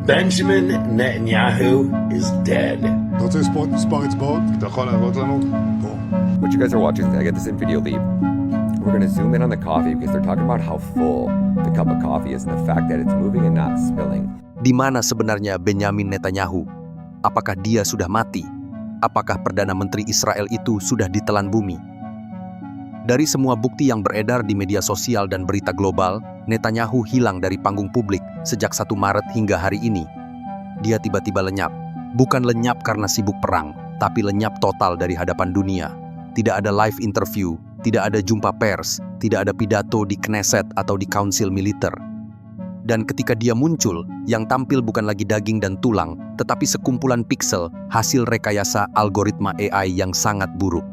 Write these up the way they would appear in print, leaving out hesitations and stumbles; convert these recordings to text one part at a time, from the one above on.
Benjamin Netanyahu is dead. אתה רוצה לספור אצבעות? אתה יכול להראות לנו? פה. What you guys are watching, I get this in video lead. We're going to zoom in on the coffee because they're talking about how full the cup of coffee is and the fact that it's moving and not spilling. Di mana sebenarnya Benjamin Netanyahu? Apakah dia sudah mati? Apakah Perdana Menteri Israel itu sudah ditelan bumi? Dari semua bukti yang beredar di media sosial dan berita global, Netanyahu hilang dari panggung publik sejak 1 Maret hingga hari ini. Dia tiba-tiba lenyap. Bukan lenyap karena sibuk perang, tapi lenyap total dari hadapan dunia. Tidak ada live interview, tidak ada jumpa pers, tidak ada pidato di Knesset atau di Council Militer. Dan ketika dia muncul, yang tampil bukan lagi daging dan tulang, tetapi sekumpulan piksel hasil rekayasa algoritma AI yang sangat buruk.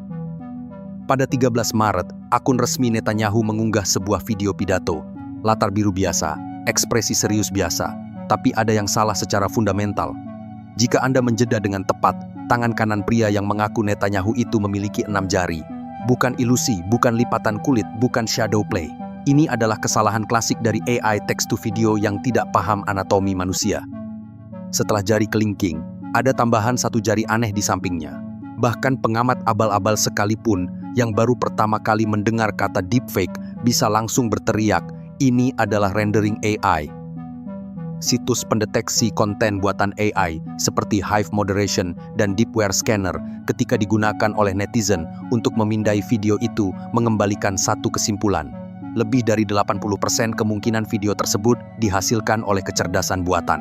Pada 13 Maret, akun resmi Netanyahu mengunggah sebuah video pidato. Latar biru biasa, ekspresi serius biasa, tapi ada yang salah secara fundamental. Jika Anda menjeda dengan tepat, tangan kanan pria yang mengaku Netanyahu itu memiliki 6 jari. Bukan ilusi, bukan lipatan kulit, bukan shadow play. Ini adalah kesalahan klasik dari AI text to video yang tidak paham anatomi manusia. Setelah jari kelingking, ada tambahan 1 jari aneh di sampingnya. Bahkan pengamat abal-abal sekalipun yang baru pertama kali mendengar kata deepfake bisa langsung berteriak, ini adalah rendering AI. Situs pendeteksi konten buatan AI seperti Hive Moderation dan Deepware Scanner ketika digunakan oleh netizen untuk memindai video itu mengembalikan satu kesimpulan. Lebih dari 80% kemungkinan video tersebut dihasilkan oleh kecerdasan buatan.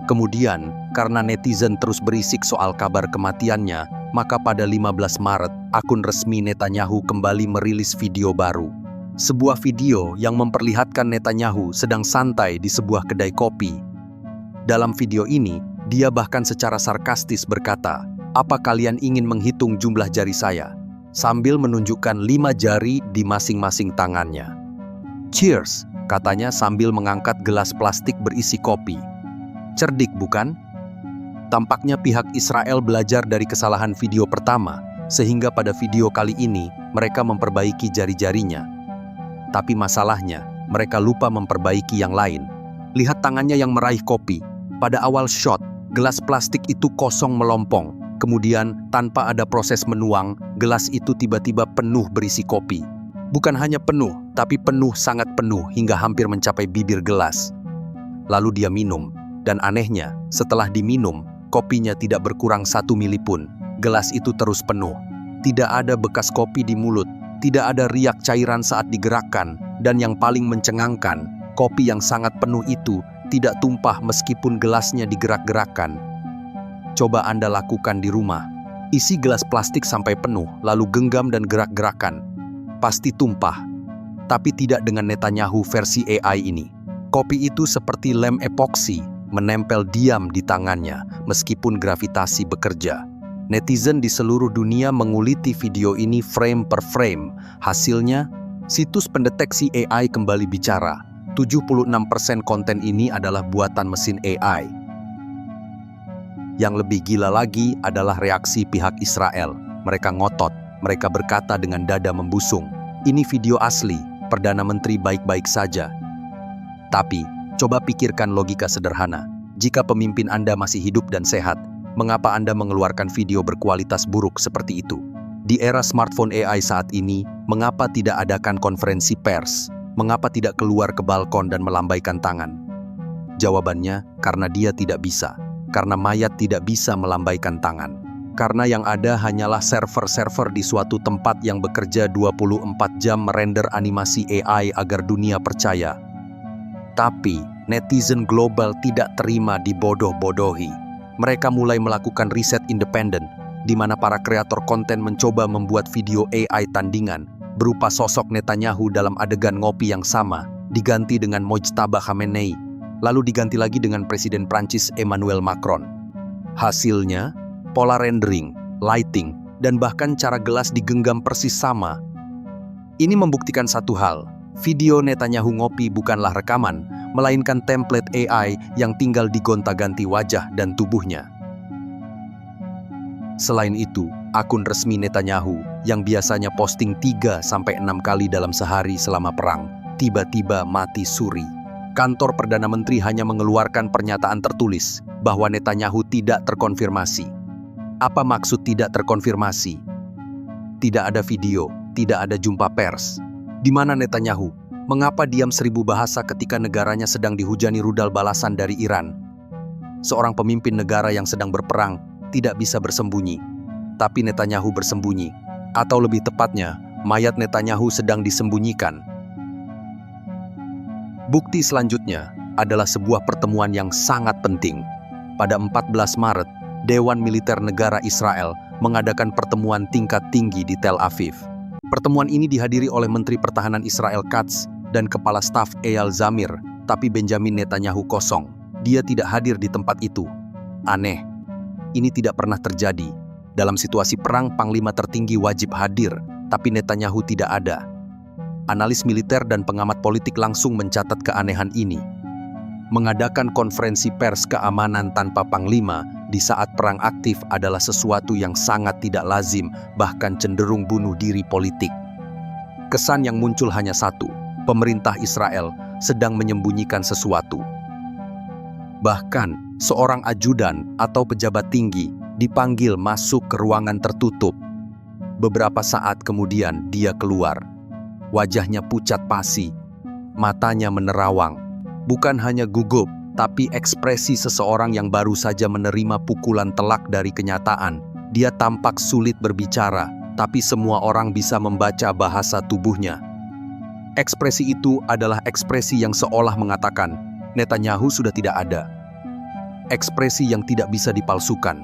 Kemudian, karena netizen terus berisik soal kabar kematiannya, maka pada 15 Maret, akun resmi Netanyahu kembali merilis video baru. Sebuah video yang memperlihatkan Netanyahu sedang santai di sebuah kedai kopi. Dalam video ini, dia bahkan secara sarkastis berkata, "Apa kalian ingin menghitung jumlah jari saya?" sambil menunjukkan 5 jari di masing-masing tangannya. "Cheers," katanya sambil mengangkat gelas plastik berisi kopi. Cerdik, bukan? Tampaknya pihak Israel belajar dari kesalahan video pertama, sehingga pada video kali ini mereka memperbaiki jari-jarinya. Tapi masalahnya, mereka lupa memperbaiki yang lain. Lihat tangannya yang meraih kopi. Pada awal shot, gelas plastik itu kosong melompong. Kemudian, tanpa ada proses menuang, gelas itu tiba-tiba penuh berisi kopi. Bukan hanya penuh, tapi penuh sangat penuh hingga hampir mencapai bibir gelas. Lalu dia minum. Dan anehnya, setelah diminum, kopinya tidak berkurang 1 mili pun. Gelas itu terus penuh. Tidak ada bekas kopi di mulut. Tidak ada riak cairan saat digerakkan, dan yang paling mencengangkan, kopi yang sangat penuh itu tidak tumpah meskipun gelasnya digerak-gerakkan. Coba Anda lakukan di rumah. Isi gelas plastik sampai penuh, lalu genggam dan gerak-gerakan. Pasti tumpah. Tapi tidak dengan Netanyahu versi AI ini. Kopi itu seperti lem epoksi, menempel diam di tangannya, meskipun gravitasi bekerja. Netizen di seluruh dunia menguliti video ini frame per frame. Hasilnya, situs pendeteksi AI kembali bicara. 76% konten ini adalah buatan mesin AI. Yang lebih gila lagi adalah reaksi pihak Israel. Mereka ngotot, mereka berkata dengan dada membusung, "Ini video asli, Perdana Menteri baik-baik saja." Tapi, coba pikirkan logika sederhana. Jika pemimpin Anda masih hidup dan sehat, mengapa Anda mengeluarkan video berkualitas buruk seperti itu? Di era smartphone AI saat ini, mengapa tidak adakan konferensi pers? Mengapa tidak keluar ke balkon dan melambaikan tangan? Jawabannya, karena dia tidak bisa. Karena mayat tidak bisa melambaikan tangan. Karena yang ada hanyalah server-server di suatu tempat yang bekerja 24 jam merender animasi AI agar dunia percaya. Tapi, netizen global tidak terima dibodoh-bodohi. Mereka mulai melakukan riset independen, di mana para kreator konten mencoba membuat video AI tandingan berupa sosok Netanyahu dalam adegan ngopi yang sama, diganti dengan Mojtaba Khamenei, lalu diganti lagi dengan Presiden Prancis Emmanuel Macron. Hasilnya, pola rendering, lighting, dan bahkan cara gelas digenggam persis sama. Ini membuktikan satu hal, video Netanyahu ngopi bukanlah rekaman, melainkan template AI yang tinggal digonta-ganti wajah dan tubuhnya. Selain itu, akun resmi Netanyahu yang biasanya posting 3-6 kali dalam sehari selama perang, tiba-tiba mati suri. Kantor Perdana Menteri hanya mengeluarkan pernyataan tertulis bahwa Netanyahu tidak terkonfirmasi. Apa maksud tidak terkonfirmasi? Tidak ada video, tidak ada jumpa pers. Di mana Netanyahu? Mengapa diam 1000 bahasa ketika negaranya sedang dihujani rudal balasan dari Iran? Seorang pemimpin negara yang sedang berperang tidak bisa bersembunyi. Tapi Netanyahu bersembunyi. Atau lebih tepatnya, mayat Netanyahu sedang disembunyikan. Bukti selanjutnya adalah sebuah pertemuan yang sangat penting. Pada 14 Maret, Dewan Militer Negara Israel mengadakan pertemuan tingkat tinggi di Tel Aviv. Pertemuan ini dihadiri oleh Menteri Pertahanan Israel Katz dan Kepala Staf Eyal Zamir, tapi Benjamin Netanyahu kosong. Dia tidak hadir di tempat itu. Aneh, ini tidak pernah terjadi. Dalam situasi perang, panglima tertinggi wajib hadir, tapi Netanyahu tidak ada. Analis militer dan pengamat politik langsung mencatat keanehan ini. Mengadakan konferensi pers keamanan tanpa panglima di saat perang aktif adalah sesuatu yang sangat tidak lazim, bahkan cenderung bunuh diri politik. Kesan yang muncul hanya satu, pemerintah Israel sedang menyembunyikan sesuatu. Bahkan, seorang ajudan atau pejabat tinggi dipanggil masuk ke ruangan tertutup. Beberapa saat kemudian dia keluar. Wajahnya pucat pasi, matanya menerawang. Bukan hanya gugup, tapi ekspresi seseorang yang baru saja menerima pukulan telak dari kenyataan. Dia tampak sulit berbicara, tapi semua orang bisa membaca bahasa tubuhnya. Ekspresi itu adalah ekspresi yang seolah mengatakan, Netanyahu sudah tidak ada. Ekspresi yang tidak bisa dipalsukan.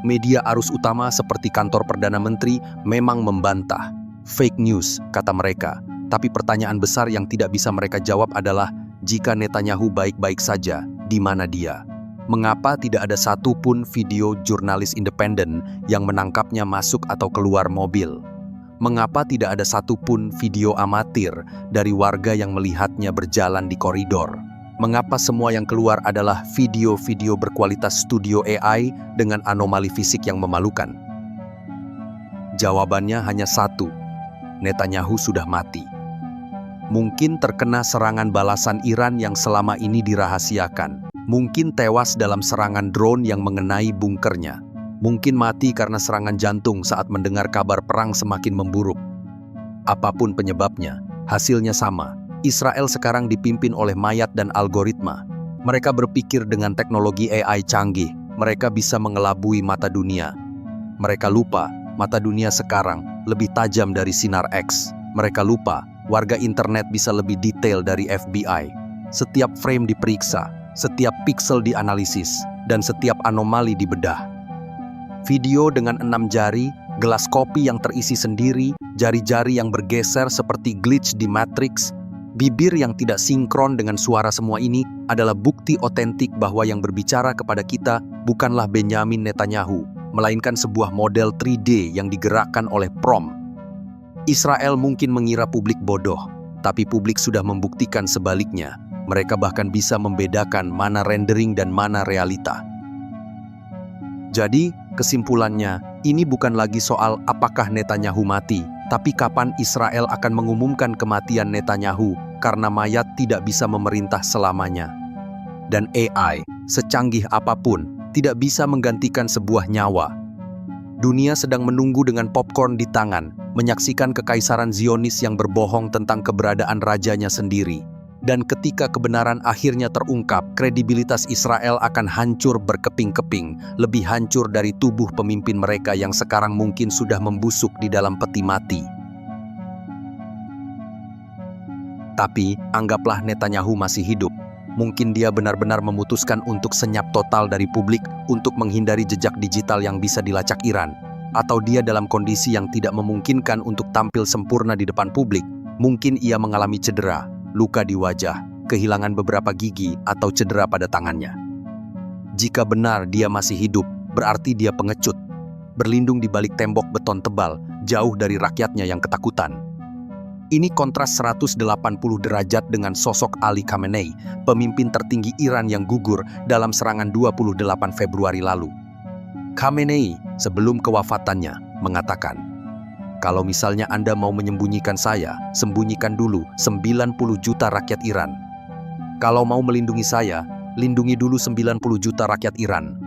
Media arus utama seperti kantor Perdana Menteri memang membantah. Fake news, kata mereka. Tapi pertanyaan besar yang tidak bisa mereka jawab adalah, jika Netanyahu baik-baik saja, di mana dia? Mengapa tidak ada satupun video jurnalis independen yang menangkapnya masuk atau keluar mobil? Mengapa tidak ada satupun video amatir dari warga yang melihatnya berjalan di koridor? Mengapa semua yang keluar adalah video-video berkualitas studio AI dengan anomali fisik yang memalukan? Jawabannya hanya satu, Netanyahu sudah mati. Mungkin terkena serangan balasan Iran yang selama ini dirahasiakan. Mungkin tewas dalam serangan drone yang mengenai bunkernya. Mungkin mati karena serangan jantung saat mendengar kabar perang semakin memburuk. Apapun penyebabnya, hasilnya sama. Israel sekarang dipimpin oleh mayat dan algoritma. Mereka berpikir dengan teknologi AI canggih. Mereka bisa mengelabui mata dunia. Mereka lupa, mata dunia sekarang lebih tajam dari sinar X. Mereka lupa, warga internet bisa lebih detail dari FBI. Setiap frame diperiksa, setiap pixel dianalisis, dan setiap anomali dibedah. Video dengan 6 jari, gelas kopi yang terisi sendiri, jari-jari yang bergeser seperti glitch di Matrix, bibir yang tidak sinkron dengan suara, semua ini adalah bukti otentik bahwa yang berbicara kepada kita bukanlah Benjamin Netanyahu, melainkan sebuah model 3D yang digerakkan oleh prompt. Israel mungkin mengira publik bodoh, tapi publik sudah membuktikan sebaliknya. Mereka bahkan bisa membedakan mana rendering dan mana realita. Jadi, kesimpulannya, ini bukan lagi soal apakah Netanyahu mati, tapi kapan Israel akan mengumumkan kematian Netanyahu karena mayat tidak bisa memerintah selamanya. Dan AI, secanggih apapun, tidak bisa menggantikan sebuah nyawa. Dunia sedang menunggu dengan popcorn di tangan, menyaksikan kekaisaran Zionis yang berbohong tentang keberadaan rajanya sendiri. Dan ketika kebenaran akhirnya terungkap, kredibilitas Israel akan hancur berkeping-keping, lebih hancur dari tubuh pemimpin mereka yang sekarang mungkin sudah membusuk di dalam peti mati. Tapi, anggaplah Netanyahu masih hidup. Mungkin dia benar-benar memutuskan untuk senyap total dari publik untuk menghindari jejak digital yang bisa dilacak Iran. Atau dia dalam kondisi yang tidak memungkinkan untuk tampil sempurna di depan publik. Mungkin ia mengalami cedera, luka di wajah, kehilangan beberapa gigi, atau cedera pada tangannya. Jika benar dia masih hidup, berarti dia pengecut, berlindung di balik tembok beton tebal, jauh dari rakyatnya yang ketakutan. Ini kontras 180 derajat dengan sosok Ali Khamenei, pemimpin tertinggi Iran yang gugur dalam serangan 28 Februari lalu. Khamenei, sebelum kewafatannya, mengatakan, Kalau misalnya Anda mau menyembunyikan saya, sembunyikan dulu 90 juta rakyat Iran. Kalau mau melindungi saya, lindungi dulu 90 juta rakyat Iran.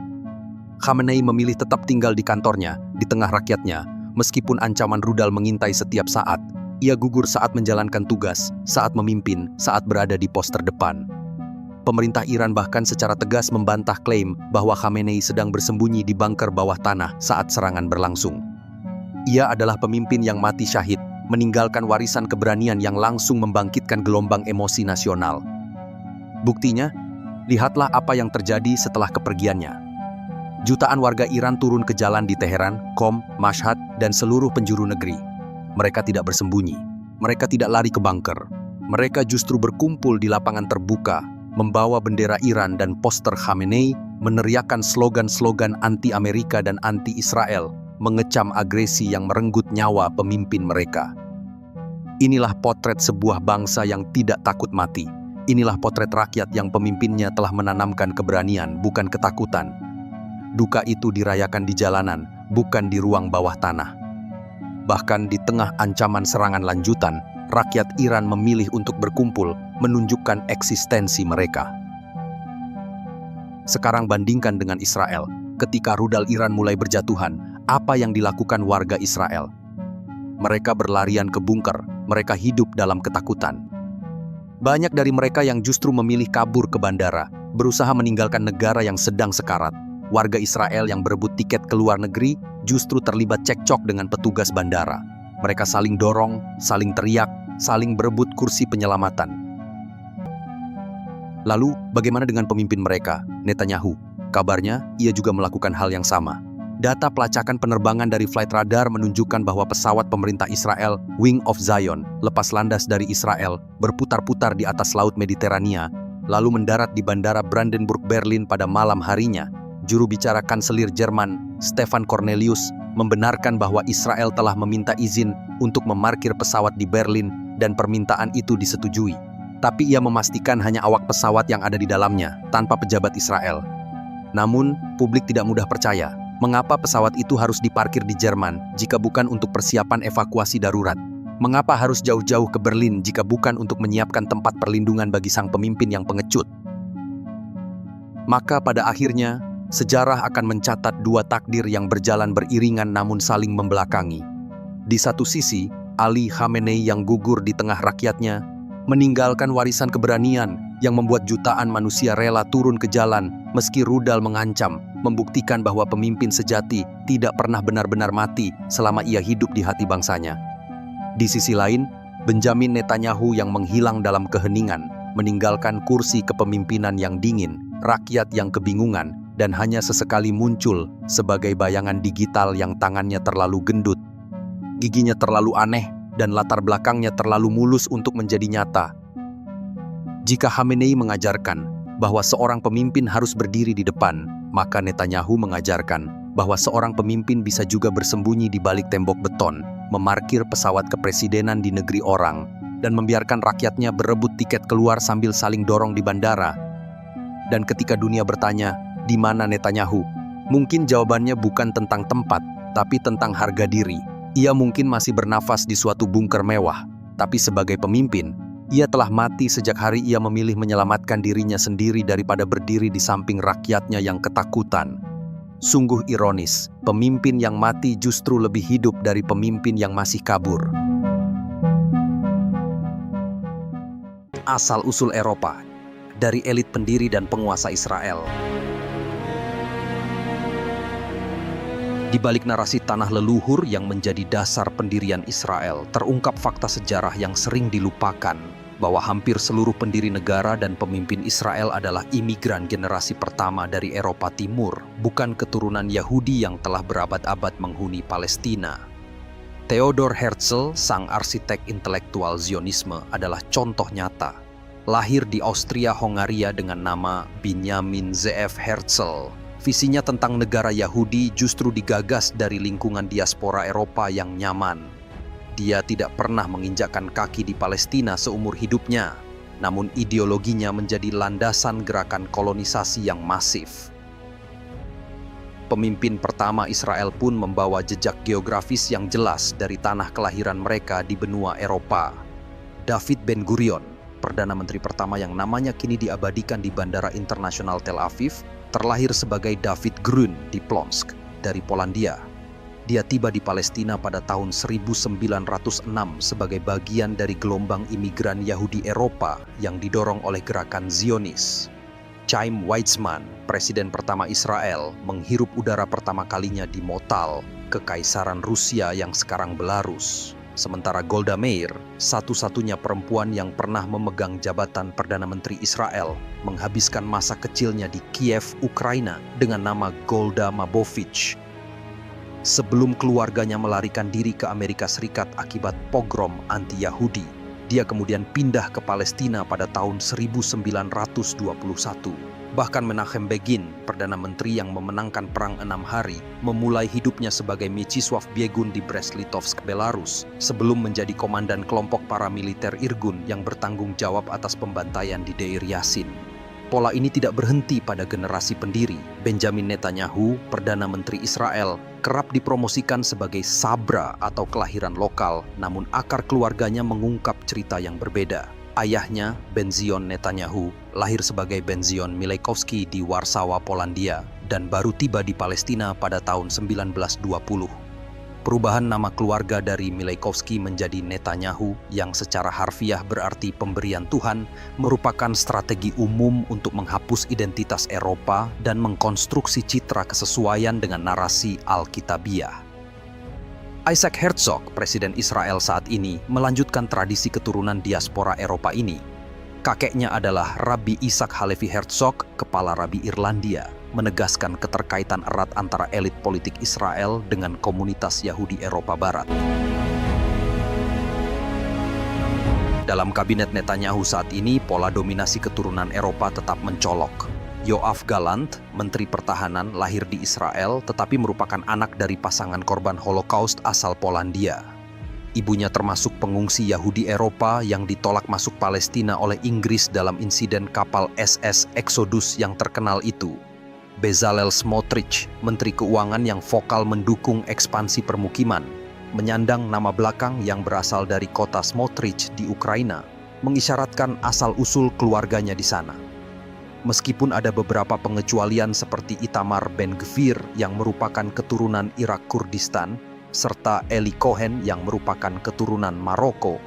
Khamenei memilih tetap tinggal di kantornya, di tengah rakyatnya, meskipun ancaman rudal mengintai setiap saat. Ia gugur saat menjalankan tugas, saat memimpin, saat berada di pos terdepan. Pemerintah Iran bahkan secara tegas membantah klaim bahwa Khamenei sedang bersembunyi di bunker bawah tanah saat serangan berlangsung. Ia adalah pemimpin yang mati syahid, meninggalkan warisan keberanian yang langsung membangkitkan gelombang emosi nasional. Buktinya, lihatlah apa yang terjadi setelah kepergiannya. Jutaan warga Iran turun ke jalan di Teheran, Qom, Mashhad, dan seluruh penjuru negeri. Mereka tidak bersembunyi, mereka tidak lari ke bunker. Mereka justru berkumpul di lapangan terbuka, membawa bendera Iran dan poster Khamenei, meneriakkan slogan-slogan anti-Amerika dan anti-Israel, mengecam agresi yang merenggut nyawa pemimpin mereka. Inilah potret sebuah bangsa yang tidak takut mati. Inilah potret rakyat yang pemimpinnya telah menanamkan keberanian, bukan ketakutan. Duka itu dirayakan di jalanan, bukan di ruang bawah tanah. Bahkan di tengah ancaman serangan lanjutan, rakyat Iran memilih untuk berkumpul, menunjukkan eksistensi mereka. Sekarang bandingkan dengan Israel. Ketika rudal Iran mulai berjatuhan, apa yang dilakukan warga Israel? Mereka berlarian ke bunker, mereka hidup dalam ketakutan. Banyak dari mereka yang justru memilih kabur ke bandara, berusaha meninggalkan negara yang sedang sekarat. Warga Israel yang berebut tiket ke luar negeri justru terlibat cekcok dengan petugas bandara. Mereka saling dorong, saling teriak, saling berebut kursi penyelamatan. Lalu, bagaimana dengan pemimpin mereka, Netanyahu? Kabarnya, ia juga melakukan hal yang sama. Data pelacakan penerbangan dari flight radar menunjukkan bahwa pesawat pemerintah Israel, Wing of Zion, lepas landas dari Israel, berputar-putar di atas Laut Mediterania, lalu mendarat di Bandara Brandenburg, Berlin pada malam harinya. Juru bicara Kanselir Jerman, Stefan Cornelius, membenarkan bahwa Israel telah meminta izin untuk memarkir pesawat di Berlin dan permintaan itu disetujui. Tapi ia memastikan hanya awak pesawat yang ada di dalamnya, tanpa pejabat Israel. Namun, publik tidak mudah percaya. Mengapa pesawat itu harus diparkir di Jerman jika bukan untuk persiapan evakuasi darurat? Mengapa harus jauh-jauh ke Berlin jika bukan untuk menyiapkan tempat perlindungan bagi sang pemimpin yang pengecut? Maka pada akhirnya, sejarah akan mencatat dua takdir yang berjalan beriringan namun saling membelakangi. Di satu sisi, Ali Khamenei yang gugur di tengah rakyatnya, meninggalkan warisan keberanian yang membuat jutaan manusia rela turun ke jalan meski rudal mengancam, membuktikan bahwa pemimpin sejati tidak pernah benar-benar mati selama ia hidup di hati bangsanya. Di sisi lain, Benjamin Netanyahu yang menghilang dalam keheningan, meninggalkan kursi kepemimpinan yang dingin, rakyat yang kebingungan, dan hanya sesekali muncul sebagai bayangan digital yang tangannya terlalu gendut, giginya terlalu aneh, dan latar belakangnya terlalu mulus untuk menjadi nyata. Jika Khamenei mengajarkan bahwa seorang pemimpin harus berdiri di depan, maka Netanyahu mengajarkan bahwa seorang pemimpin bisa juga bersembunyi di balik tembok beton, memarkir pesawat kepresidenan di negeri orang, dan membiarkan rakyatnya berebut tiket keluar sambil saling dorong di bandara. Dan ketika dunia bertanya, di mana Netanyahu? Mungkin jawabannya bukan tentang tempat, tapi tentang harga diri. Ia mungkin masih bernafas di suatu bunker mewah, tapi sebagai pemimpin, ia telah mati sejak hari ia memilih menyelamatkan dirinya sendiri daripada berdiri di samping rakyatnya yang ketakutan. Sungguh ironis, pemimpin yang mati justru lebih hidup dari pemimpin yang masih kabur. Asal-usul Eropa, dari elit pendiri dan penguasa Israel. Di balik narasi tanah leluhur yang menjadi dasar pendirian Israel, terungkap fakta sejarah yang sering dilupakan, bahwa hampir seluruh pendiri negara dan pemimpin Israel adalah imigran generasi pertama dari Eropa Timur, bukan keturunan Yahudi yang telah berabad-abad menghuni Palestina. Theodor Herzl, sang arsitek intelektual Zionisme, adalah contoh nyata. Lahir di Austria-Hongaria dengan nama Benjamin Zeev Herzl, visinya tentang negara Yahudi justru digagas dari lingkungan diaspora Eropa yang nyaman. Dia tidak pernah menginjakkan kaki di Palestina seumur hidupnya, namun ideologinya menjadi landasan gerakan kolonisasi yang masif. Pemimpin pertama Israel pun membawa jejak geografis yang jelas dari tanah kelahiran mereka di benua Eropa. David Ben-Gurion, Perdana Menteri pertama yang namanya kini diabadikan di Bandara Internasional Tel Aviv, terlahir sebagai David Grun di Plonsk dari Polandia. Dia tiba di Palestina pada tahun 1906 sebagai bagian dari gelombang imigran Yahudi Eropa yang didorong oleh gerakan Zionis. Chaim Weizmann, presiden pertama Israel, menghirup udara pertama kalinya di Motal, Kekaisaran Rusia yang sekarang Belarus. Sementara Golda Meir, satu-satunya perempuan yang pernah memegang jabatan Perdana Menteri Israel, menghabiskan masa kecilnya di Kiev, Ukraina dengan nama Golda Mabovich. Sebelum keluarganya melarikan diri ke Amerika Serikat akibat pogrom anti-Yahudi, dia kemudian pindah ke Palestina pada tahun 1921. Bahkan Menachem Begin, Perdana Menteri yang memenangkan Perang 6 Hari, memulai hidupnya sebagai Mieczysław Biegun di Brest-Litovsk, Belarus, sebelum menjadi komandan kelompok paramiliter Irgun yang bertanggung jawab atas pembantaian di Deir Yassin. Pola ini tidak berhenti pada generasi pendiri. Benjamin Netanyahu, Perdana Menteri Israel, kerap dipromosikan sebagai Sabra atau kelahiran lokal, namun akar keluarganya mengungkap cerita yang berbeda. Ayahnya, Benzion Netanyahu, lahir sebagai Benzion Milejkowski di Warsawa, Polandia, dan baru tiba di Palestina pada tahun 1920. Perubahan nama keluarga dari Milejkowski menjadi Netanyahu yang secara harfiah berarti pemberian Tuhan merupakan strategi umum untuk menghapus identitas Eropa dan mengkonstruksi citra kesesuaian dengan narasi Alkitabiah. Isaac Herzog, presiden Israel saat ini, melanjutkan tradisi keturunan diaspora Eropa ini. Kakeknya adalah Rabbi Isaac Halevi Herzog, kepala Rabi Irlandia, menegaskan keterkaitan erat antara elit politik Israel dengan komunitas Yahudi Eropa Barat. Dalam kabinet Netanyahu saat ini, pola dominasi keturunan Eropa tetap mencolok. Yoav Gallant, Menteri Pertahanan, lahir di Israel tetapi merupakan anak dari pasangan korban Holocaust asal Polandia. Ibunya termasuk pengungsi Yahudi Eropa yang ditolak masuk Palestina oleh Inggris dalam insiden kapal SS Exodus yang terkenal itu. Bezalel Smotrich, Menteri Keuangan yang vokal mendukung ekspansi permukiman, menyandang nama belakang yang berasal dari kota Smotrich di Ukraina, mengisyaratkan asal-usul keluarganya di sana. Meskipun ada beberapa pengecualian seperti Itamar Ben-Gvir yang merupakan keturunan Irak Kurdistan, serta Eli Cohen yang merupakan keturunan Maroko,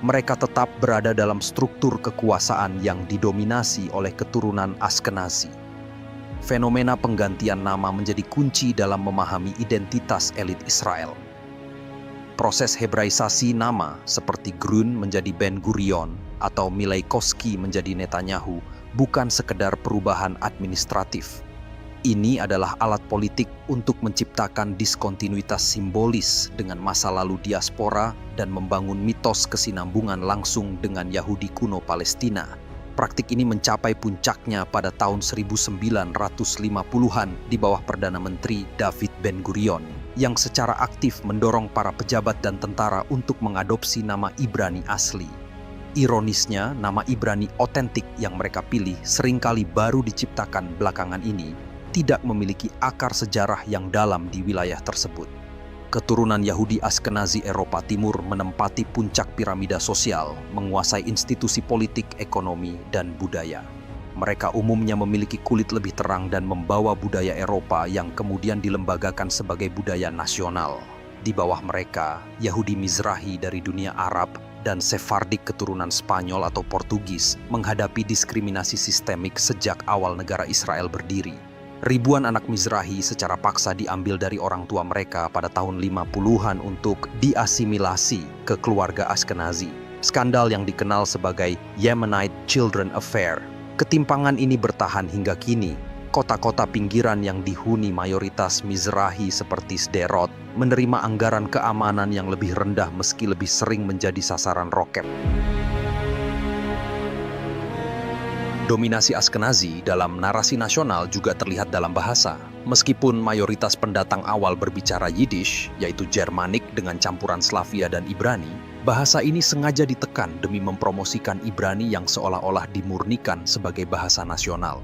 mereka tetap berada dalam struktur kekuasaan yang didominasi oleh keturunan Askenazi. Fenomena penggantian nama menjadi kunci dalam memahami identitas elit Israel. Proses Hebraisasi nama seperti Grun menjadi Ben-Gurion atau Milejkowski menjadi Netanyahu bukan sekedar perubahan administratif. Ini adalah alat politik untuk menciptakan diskontinuitas simbolis dengan masa lalu diaspora dan membangun mitos kesinambungan langsung dengan Yahudi kuno Palestina. Praktik ini mencapai puncaknya pada tahun 1950-an di bawah Perdana Menteri David Ben-Gurion, yang secara aktif mendorong para pejabat dan tentara untuk mengadopsi nama Ibrani asli. Ironisnya, nama Ibrani otentik yang mereka pilih seringkali baru diciptakan belakangan ini, tidak memiliki akar sejarah yang dalam di wilayah tersebut. Keturunan Yahudi Askenazi Eropa Timur menempati puncak piramida sosial, menguasai institusi politik, ekonomi, dan budaya. Mereka umumnya memiliki kulit lebih terang dan membawa budaya Eropa yang kemudian dilembagakan sebagai budaya nasional. Di bawah mereka, Yahudi Mizrahi dari dunia Arab dan Sephardik keturunan Spanyol atau Portugis menghadapi diskriminasi sistemik sejak awal negara Israel berdiri. Ribuan anak Mizrahi secara paksa diambil dari orang tua mereka pada tahun 50-an untuk diasimilasi ke keluarga Askenazi. Skandal yang dikenal sebagai Yemenite Children Affair. Ketimpangan ini bertahan hingga kini. Kota-kota pinggiran yang dihuni mayoritas Mizrahi seperti Sderot menerima anggaran keamanan yang lebih rendah meski lebih sering menjadi sasaran roket. Dominasi Askenazi dalam narasi nasional juga terlihat dalam bahasa. Meskipun mayoritas pendatang awal berbicara Yiddish, yaitu Jermanik dengan campuran Slavia dan Ibrani, bahasa ini sengaja ditekan demi mempromosikan Ibrani yang seolah-olah dimurnikan sebagai bahasa nasional.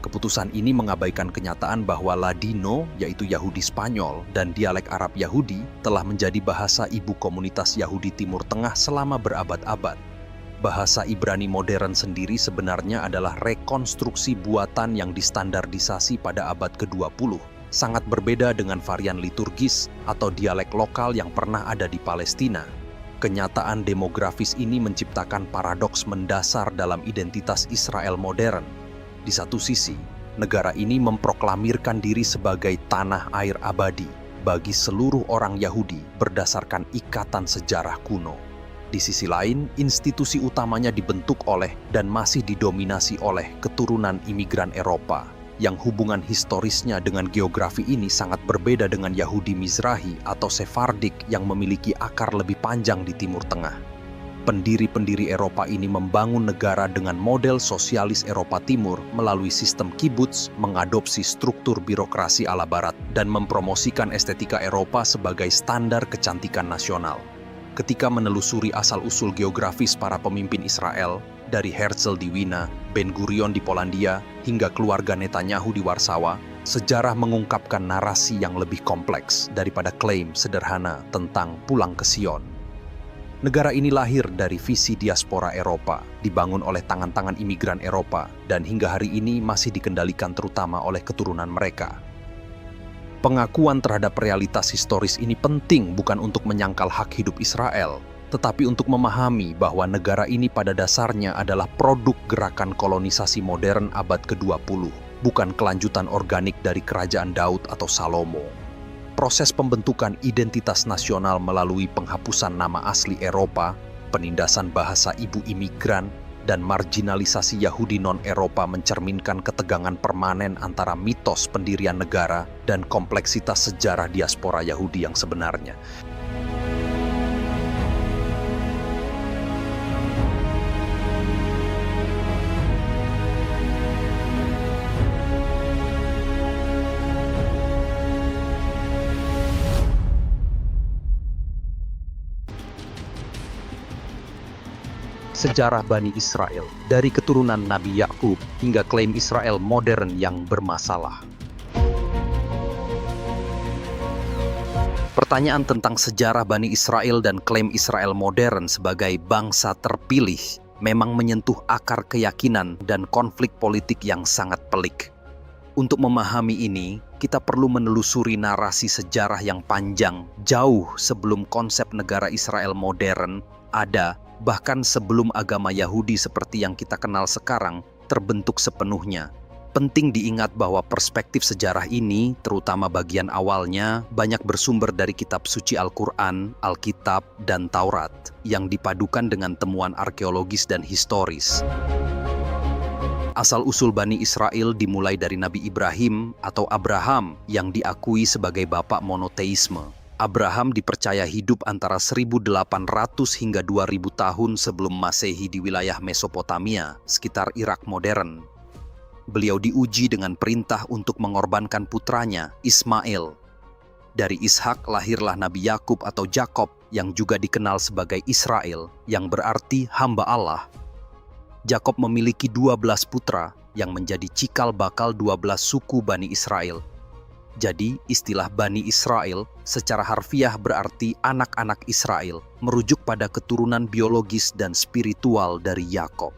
Keputusan ini mengabaikan kenyataan bahwa Ladino, yaitu Yahudi Spanyol, dan dialek Arab Yahudi telah menjadi bahasa ibu komunitas Yahudi Timur Tengah selama berabad-abad. Bahasa Ibrani modern sendiri sebenarnya adalah rekonstruksi buatan yang distandardisasi pada abad ke-20, sangat berbeda dengan varian liturgis atau dialek lokal yang pernah ada di Palestina. Kenyataan demografis ini menciptakan paradoks mendasar dalam identitas Israel modern. Di satu sisi, negara ini memproklamirkan diri sebagai tanah air abadi bagi seluruh orang Yahudi berdasarkan ikatan sejarah kuno. Di sisi lain, institusi utamanya dibentuk oleh dan masih didominasi oleh keturunan imigran Eropa, yang hubungan historisnya dengan geografi ini sangat berbeda dengan Yahudi Mizrahi atau Sephardik yang memiliki akar lebih panjang di Timur Tengah. Pendiri-pendiri Eropa ini membangun negara dengan model sosialis Eropa Timur melalui sistem kibbutz, mengadopsi struktur birokrasi ala Barat, dan mempromosikan estetika Eropa sebagai standar kecantikan nasional. Ketika menelusuri asal-usul geografis para pemimpin Israel, dari Herzl di Wina, Ben-Gurion di Polandia, hingga keluarga Netanyahu di Warsawa, sejarah mengungkapkan narasi yang lebih kompleks daripada klaim sederhana tentang pulang ke Sion. Negara ini lahir dari visi diaspora Eropa, dibangun oleh tangan-tangan imigran Eropa, dan hingga hari ini masih dikendalikan terutama oleh keturunan mereka. Pengakuan terhadap realitas historis ini penting bukan untuk menyangkal hak hidup Israel, tetapi untuk memahami bahwa negara ini pada dasarnya adalah produk gerakan kolonisasi modern abad ke-20, bukan kelanjutan organik dari kerajaan Daud atau Salomo. Proses pembentukan identitas nasional melalui penghapusan nama asli Eropa, penindasan bahasa ibu imigran, dan marginalisasi Yahudi non-Eropa mencerminkan ketegangan permanen antara mitos pendirian negara dan kompleksitas sejarah diaspora Yahudi yang sebenarnya. Sejarah Bani Israel, dari keturunan Nabi Yakub hingga klaim Israel modern yang bermasalah. Pertanyaan tentang sejarah Bani Israel dan klaim Israel modern sebagai bangsa terpilih memang menyentuh akar keyakinan dan konflik politik yang sangat pelik. Untuk memahami ini, kita perlu menelusuri narasi sejarah yang panjang, jauh sebelum konsep negara Israel modern ada, bahkan sebelum agama Yahudi seperti yang kita kenal sekarang terbentuk sepenuhnya. Penting diingat bahwa perspektif sejarah ini, terutama bagian awalnya, banyak bersumber dari kitab suci Al-Quran, Alkitab, dan Taurat, yang dipadukan dengan temuan arkeologis dan historis. Asal-usul Bani Israel dimulai dari Nabi Ibrahim atau Abraham yang diakui sebagai bapak monoteisme. Abraham dipercaya hidup antara 1800 hingga 2000 tahun sebelum Masehi di wilayah Mesopotamia, sekitar Irak modern. Beliau diuji dengan perintah untuk mengorbankan putranya, Ismail. Dari Ishak lahirlah Nabi Yakub atau Jakob yang juga dikenal sebagai Israel, yang berarti hamba Allah. Jakob memiliki 12 putra yang menjadi cikal bakal 12 suku Bani Israel. Jadi, istilah Bani Israel secara harfiah berarti anak-anak Israel, merujuk pada keturunan biologis dan spiritual dari Yakob.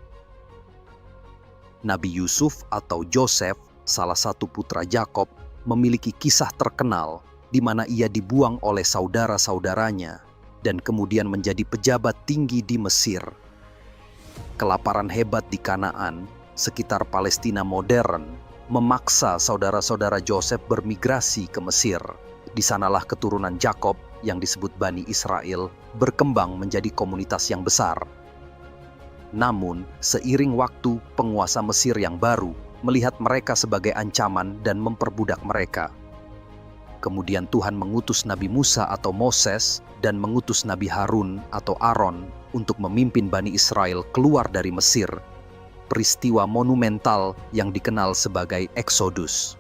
Nabi Yusuf atau Joseph, salah satu putra Yakob, memiliki kisah terkenal di mana ia dibuang oleh saudara-saudaranya dan kemudian menjadi pejabat tinggi di Mesir. Kelaparan hebat di Kanaan, sekitar Palestina modern, memaksa saudara-saudara Joseph bermigrasi ke Mesir. Di sanalah keturunan Jakob yang disebut Bani Israel berkembang menjadi komunitas yang besar. Namun, seiring waktu, penguasa Mesir yang baru melihat mereka sebagai ancaman dan memperbudak mereka. Kemudian Tuhan mengutus Nabi Musa atau Moses dan mengutus Nabi Harun atau Aaron untuk memimpin Bani Israel keluar dari Mesir. Peristiwa monumental yang dikenal sebagai Eksodus.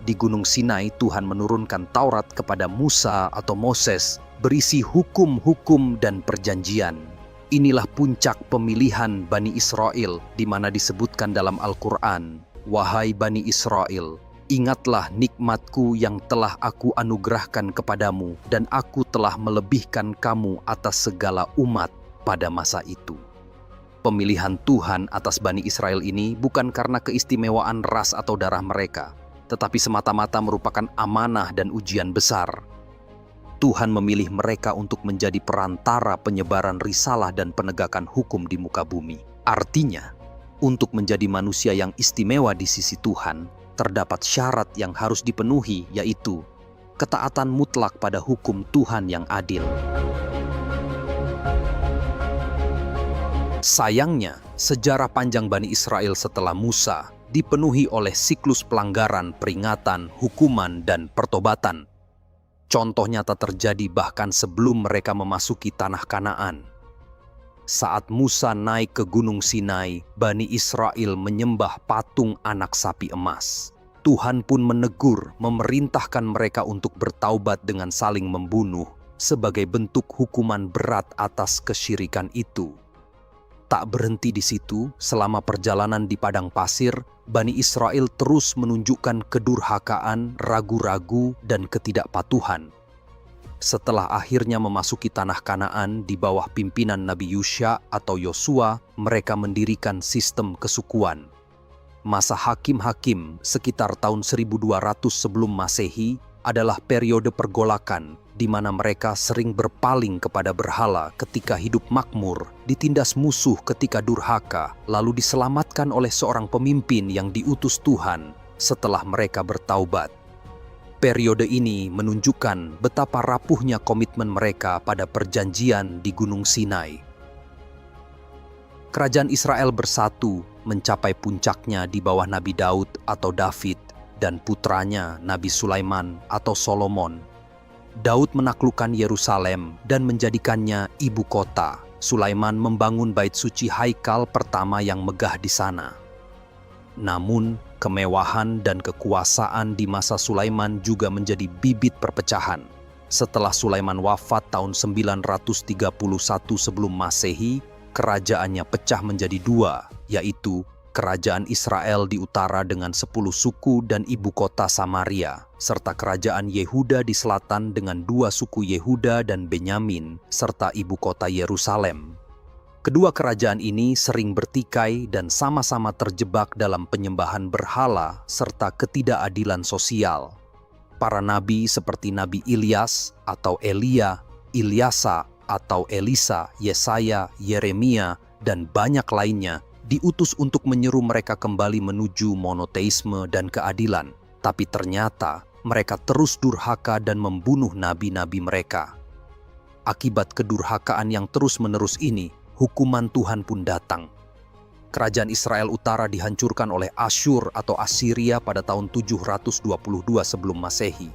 Di Gunung Sinai, Tuhan menurunkan Taurat kepada Musa atau Moses, berisi hukum-hukum dan perjanjian. Inilah puncak pemilihan Bani Israel, di mana disebutkan dalam Al-Quran, Wahai Bani Israel, ingatlah nikmatku yang telah aku anugerahkan kepadamu dan aku telah melebihkan kamu atas segala umat pada masa itu. Pemilihan Tuhan atas Bani Israel ini bukan karena keistimewaan ras atau darah mereka, tetapi semata-mata merupakan amanah dan ujian besar. Tuhan memilih mereka untuk menjadi perantara penyebaran risalah dan penegakan hukum di muka bumi. Artinya, untuk menjadi manusia yang istimewa di sisi Tuhan, terdapat syarat yang harus dipenuhi, yaitu ketaatan mutlak pada hukum Tuhan yang adil. Sayangnya, sejarah panjang Bani Israel setelah Musa dipenuhi oleh siklus pelanggaran, peringatan, hukuman, dan pertobatan. Contoh nyata terjadi bahkan sebelum mereka memasuki tanah Kanaan. Saat Musa naik ke Gunung Sinai, Bani Israel menyembah patung anak sapi emas. Tuhan pun menegur, memerintahkan mereka untuk bertaubat dengan saling membunuh sebagai bentuk hukuman berat atas kesyirikan itu. Tak berhenti di situ, selama perjalanan di padang pasir, Bani Israel terus menunjukkan kedurhakaan, ragu-ragu, dan ketidakpatuhan. Setelah akhirnya memasuki tanah Kanaan di bawah pimpinan Nabi Yusha atau Yosua, mereka mendirikan sistem kesukuan. Masa hakim-hakim sekitar tahun 1200 sebelum Masehi adalah periode pergolakan di mana mereka sering berpaling kepada berhala ketika hidup makmur, ditindas musuh ketika durhaka, lalu diselamatkan oleh seorang pemimpin yang diutus Tuhan setelah mereka bertaubat. Periode ini menunjukkan betapa rapuhnya komitmen mereka pada perjanjian di Gunung Sinai. Kerajaan Israel bersatu mencapai puncaknya di bawah Nabi Daud atau David dan putranya Nabi Sulaiman atau Solomon. Daud menaklukkan Yerusalem dan menjadikannya ibu kota. Sulaiman membangun bait suci Haikal pertama yang megah di sana. Namun, kemewahan dan kekuasaan di masa Sulaiman juga menjadi bibit perpecahan. Setelah Sulaiman wafat tahun 931 sebelum Masehi, kerajaannya pecah menjadi dua, yaitu Kerajaan Israel di utara dengan 10 suku dan ibu kota Samaria, serta Kerajaan Yehuda di selatan dengan 2 suku Yehuda dan Benyamin, serta ibu kota Yerusalem. Kedua kerajaan ini sering bertikai dan sama-sama terjebak dalam penyembahan berhala serta ketidakadilan sosial. Para nabi seperti Nabi Ilyas atau Elia, Ilyasa atau Elisa, Yesaya, Yeremia, dan banyak lainnya diutus untuk menyeru mereka kembali menuju monoteisme dan keadilan. Tapi ternyata mereka terus durhaka dan membunuh nabi-nabi mereka. Akibat kedurhakaan yang terus-menerus ini, hukuman Tuhan pun datang. Kerajaan Israel Utara dihancurkan oleh Asyur atau Assyria pada tahun 722 sebelum Masehi.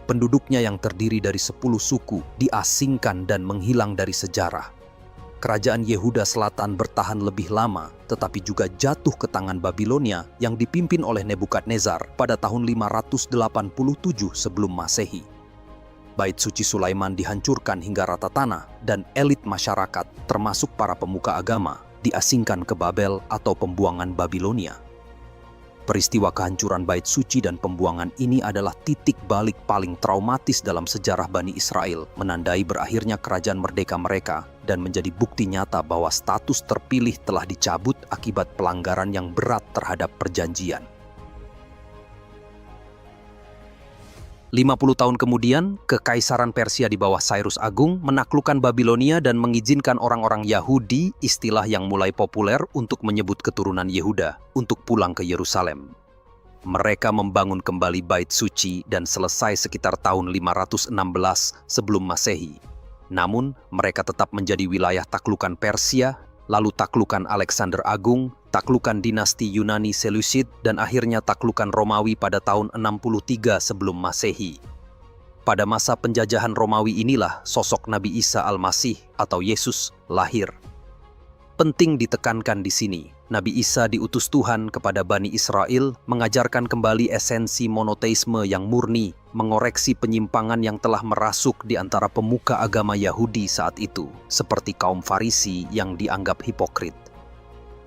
Penduduknya yang terdiri dari 10 suku diasingkan dan menghilang dari sejarah. Kerajaan Yehuda Selatan bertahan lebih lama, tetapi juga jatuh ke tangan Babilonia yang dipimpin oleh Nebukadnezar pada tahun 587 sebelum Masehi. Bait suci Sulaiman dihancurkan hingga rata tanah dan elit masyarakat, termasuk para pemuka agama, diasingkan ke Babel atau pembuangan Babilonia. Peristiwa kehancuran bait suci dan pembuangan ini adalah titik balik paling traumatis dalam sejarah Bani Israel, menandai berakhirnya kerajaan merdeka mereka dan menjadi bukti nyata bahwa status terpilih telah dicabut akibat pelanggaran yang berat terhadap perjanjian. 50 tahun kemudian, Kekaisaran Persia di bawah Cyrus Agung menaklukkan Babilonia dan mengizinkan orang-orang Yahudi, istilah yang mulai populer untuk menyebut keturunan Yehuda, untuk pulang ke Yerusalem. Mereka membangun kembali bait suci dan selesai sekitar tahun 516 sebelum Masehi. Namun, mereka tetap menjadi wilayah taklukan Persia, lalu taklukan Alexander Agung, taklukan dinasti Yunani Seleucid, dan akhirnya taklukan Romawi pada tahun 63 sebelum Masehi. Pada masa penjajahan Romawi inilah sosok Nabi Isa Al-Masih atau Yesus lahir. Penting ditekankan di sini, Nabi Isa diutus Tuhan kepada Bani Israel mengajarkan kembali esensi monoteisme yang murni, mengoreksi penyimpangan yang telah merasuk di antara pemuka agama Yahudi saat itu, seperti kaum Farisi yang dianggap hipokrit.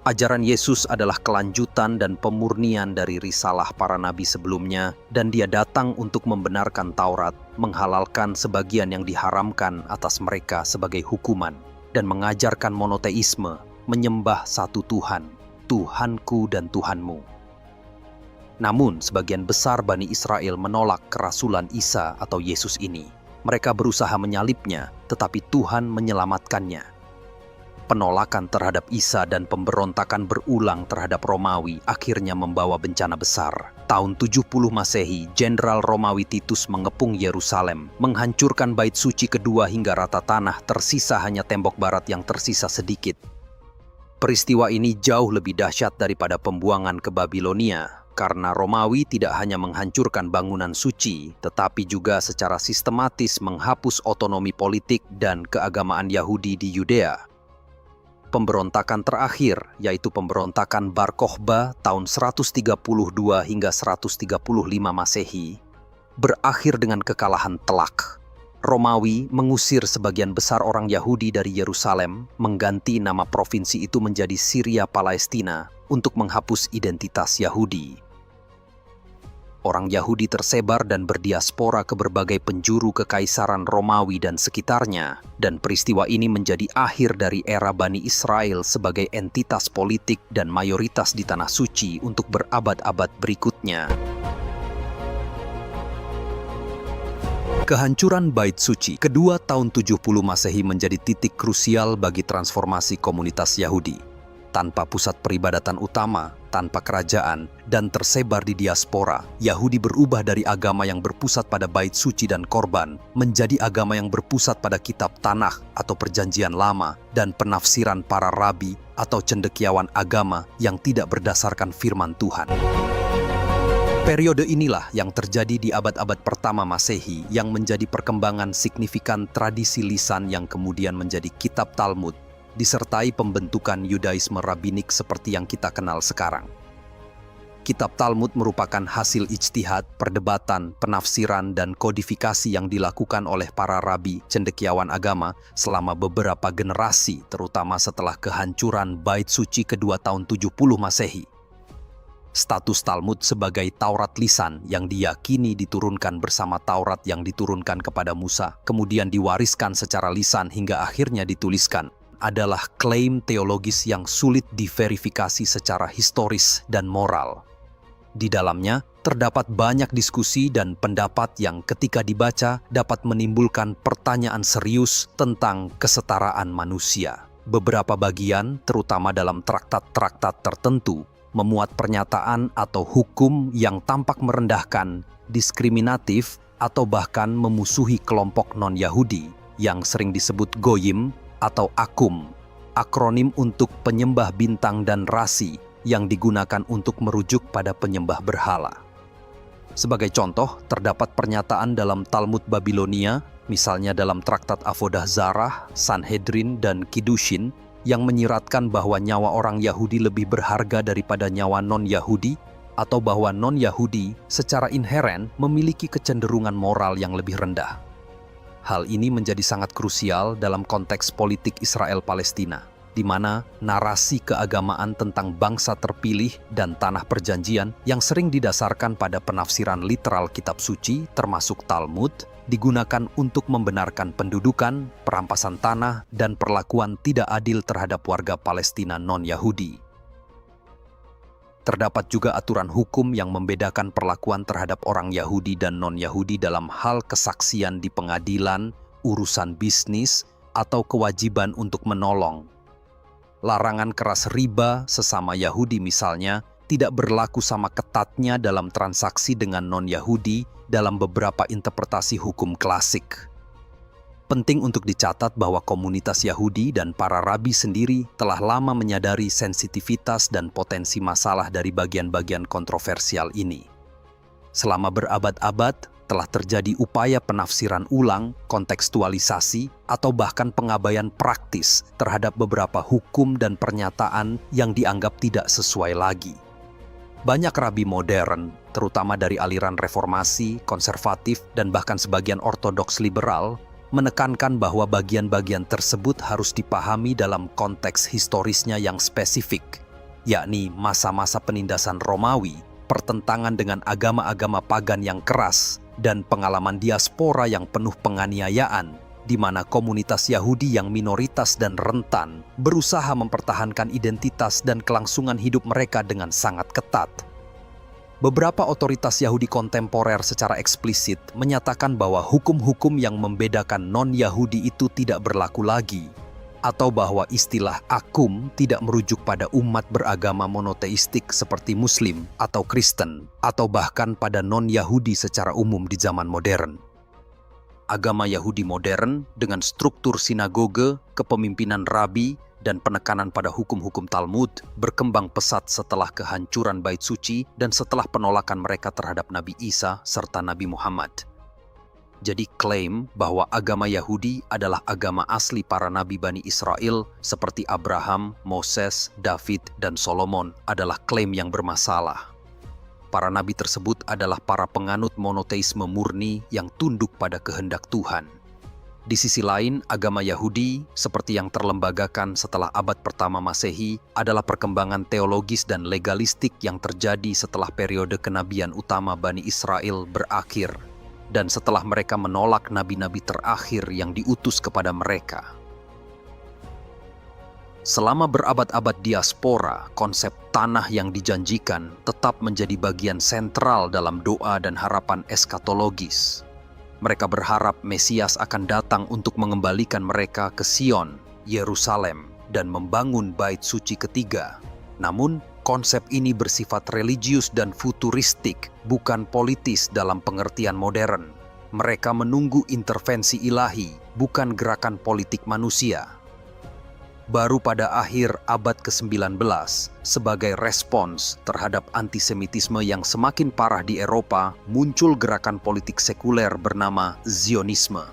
Ajaran Yesus adalah kelanjutan dan pemurnian dari risalah para nabi sebelumnya, dan dia datang untuk membenarkan Taurat, menghalalkan sebagian yang diharamkan atas mereka sebagai hukuman, dan mengajarkan monoteisme, menyembah satu Tuhan, Tuhanku dan Tuhanmu. Namun, sebagian besar Bani Israel menolak kerasulan Isa atau Yesus ini. Mereka berusaha menyalibnya, tetapi Tuhan menyelamatkannya. Penolakan terhadap Isa dan pemberontakan berulang terhadap Romawi akhirnya membawa bencana besar. Tahun 70 Masehi, Jenderal Romawi Titus mengepung Yerusalem, menghancurkan bait suci kedua hingga rata tanah, tersisa hanya tembok barat yang tersisa sedikit. Peristiwa ini jauh lebih dahsyat daripada pembuangan ke Babilonia, karena Romawi tidak hanya menghancurkan bangunan suci, tetapi juga secara sistematis menghapus otonomi politik dan keagamaan Yahudi di Yudea. Pemberontakan terakhir, yaitu pemberontakan Bar Kokhba tahun 132 hingga 135 Masehi, berakhir dengan kekalahan telak. Romawi mengusir sebagian besar orang Yahudi dari Yerusalem, mengganti nama provinsi itu menjadi Syria Palestina untuk menghapus identitas Yahudi. Orang Yahudi tersebar dan berdiaspora ke berbagai penjuru kekaisaran Romawi dan sekitarnya, dan peristiwa ini menjadi akhir dari era Bani Israel sebagai entitas politik dan mayoritas di Tanah Suci untuk berabad-abad berikutnya. Kehancuran Bait Suci kedua tahun 70 Masehi menjadi titik krusial bagi transformasi komunitas Yahudi. Tanpa pusat peribadatan utama, tanpa kerajaan, dan tersebar di diaspora, Yahudi berubah dari agama yang berpusat pada bait suci dan korban, menjadi agama yang berpusat pada kitab Tanakh atau Perjanjian Lama, dan penafsiran para rabi atau cendekiawan agama yang tidak berdasarkan firman Tuhan. Periode inilah yang terjadi di abad-abad pertama Masehi yang menjadi perkembangan signifikan tradisi lisan yang kemudian menjadi kitab Talmud, disertai pembentukan Yudaisme rabbinik seperti yang kita kenal sekarang. Kitab Talmud merupakan hasil ijtihad, perdebatan, penafsiran, dan kodifikasi yang dilakukan oleh para rabi cendekiawan agama selama beberapa generasi, terutama setelah kehancuran Bait Suci kedua tahun 70 Masehi. Status Talmud sebagai Taurat lisan yang diyakini diturunkan bersama Taurat yang diturunkan kepada Musa, kemudian diwariskan secara lisan hingga akhirnya dituliskan, adalah klaim teologis yang sulit diverifikasi secara historis dan moral. Di dalamnya terdapat banyak diskusi dan pendapat yang ketika dibaca dapat menimbulkan pertanyaan serius tentang kesetaraan manusia. Beberapa bagian, terutama dalam traktat-traktat tertentu, memuat pernyataan atau hukum yang tampak merendahkan, diskriminatif, atau bahkan memusuhi kelompok non-Yahudi yang sering disebut Goyim atau Akum, akronim untuk penyembah bintang dan rasi yang digunakan untuk merujuk pada penyembah berhala. Sebagai contoh, terdapat pernyataan dalam Talmud Babilonia, misalnya dalam traktat Avodah Zarah, Sanhedrin, dan Kiddushin, yang menyiratkan bahwa nyawa orang Yahudi lebih berharga daripada nyawa non-Yahudi, atau bahwa non-Yahudi secara inheren memiliki kecenderungan moral yang lebih rendah. Hal ini menjadi sangat krusial dalam konteks politik Israel-Palestina, di mana narasi keagamaan tentang bangsa terpilih dan tanah perjanjian yang sering didasarkan pada penafsiran literal kitab suci, termasuk Talmud, digunakan untuk membenarkan pendudukan, perampasan tanah, dan perlakuan tidak adil terhadap warga Palestina non-Yahudi. Terdapat juga aturan hukum yang membedakan perlakuan terhadap orang Yahudi dan non-Yahudi dalam hal kesaksian di pengadilan, urusan bisnis, atau kewajiban untuk menolong. Larangan keras riba sesama Yahudi misalnya tidak berlaku sama ketatnya dalam transaksi dengan non-Yahudi dalam beberapa interpretasi hukum klasik. Penting untuk dicatat bahwa komunitas Yahudi dan para rabi sendiri telah lama menyadari sensitivitas dan potensi masalah dari bagian-bagian kontroversial ini. Selama berabad-abad, telah terjadi upaya penafsiran ulang, kontekstualisasi, atau bahkan pengabaian praktis terhadap beberapa hukum dan pernyataan yang dianggap tidak sesuai lagi. Banyak rabi modern, terutama dari aliran reformasi, konservatif, dan bahkan sebagian ortodoks liberal, menekankan bahwa bagian-bagian tersebut harus dipahami dalam konteks historisnya yang spesifik, yakni masa-masa penindasan Romawi, pertentangan dengan agama-agama pagan yang keras, dan pengalaman diaspora yang penuh penganiayaan, di mana komunitas Yahudi yang minoritas dan rentan berusaha mempertahankan identitas dan kelangsungan hidup mereka dengan sangat ketat. Beberapa otoritas Yahudi kontemporer secara eksplisit menyatakan bahwa hukum-hukum yang membedakan non-Yahudi itu tidak berlaku lagi, atau bahwa istilah akum tidak merujuk pada umat beragama monoteistik seperti Muslim atau Kristen, atau bahkan pada non-Yahudi secara umum di zaman modern. Agama Yahudi modern dengan struktur sinagoge, kepemimpinan rabi, dan penekanan pada hukum-hukum Talmud berkembang pesat setelah kehancuran Bait Suci dan setelah penolakan mereka terhadap Nabi Isa serta Nabi Muhammad. Jadi klaim bahwa agama Yahudi adalah agama asli para nabi Bani Israel seperti Abraham, Moses, David, dan Solomon adalah klaim yang bermasalah. Para nabi tersebut adalah para penganut monoteisme murni yang tunduk pada kehendak Tuhan. Di sisi lain, agama Yahudi, seperti yang terlembagakan setelah abad pertama Masehi, adalah perkembangan teologis dan legalistik yang terjadi setelah periode kenabian utama Bani Israel berakhir, dan setelah mereka menolak nabi-nabi terakhir yang diutus kepada mereka. Selama berabad-abad diaspora, konsep tanah yang dijanjikan tetap menjadi bagian sentral dalam doa dan harapan eskatologis. Mereka berharap Mesias akan datang untuk mengembalikan mereka ke Sion, Yerusalem, dan membangun Bait Suci ketiga. Namun, konsep ini bersifat religius dan futuristik, bukan politis dalam pengertian modern. Mereka menunggu intervensi ilahi, bukan gerakan politik manusia. Baru pada akhir abad ke-19, sebagai respons terhadap antisemitisme yang semakin parah di Eropa, muncul gerakan politik sekuler bernama Zionisme.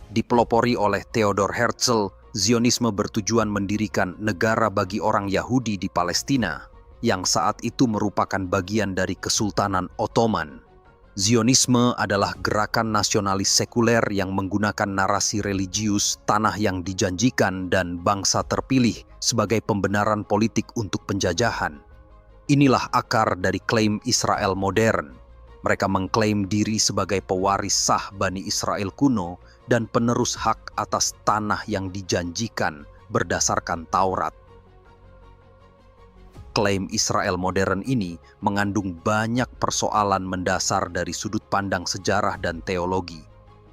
Dipelopori oleh Theodor Herzl, Zionisme bertujuan mendirikan negara bagi orang Yahudi di Palestina, yang saat itu merupakan bagian dari Kesultanan Ottoman. Zionisme adalah gerakan nasionalis sekuler yang menggunakan narasi religius, tanah yang dijanjikan, dan bangsa terpilih sebagai pembenaran politik untuk penjajahan. Inilah akar dari klaim Israel modern. Mereka mengklaim diri sebagai pewaris sah Bani Israel kuno dan penerus hak atas tanah yang dijanjikan berdasarkan Taurat. Klaim Israel modern ini mengandung banyak persoalan mendasar dari sudut pandang sejarah dan teologi.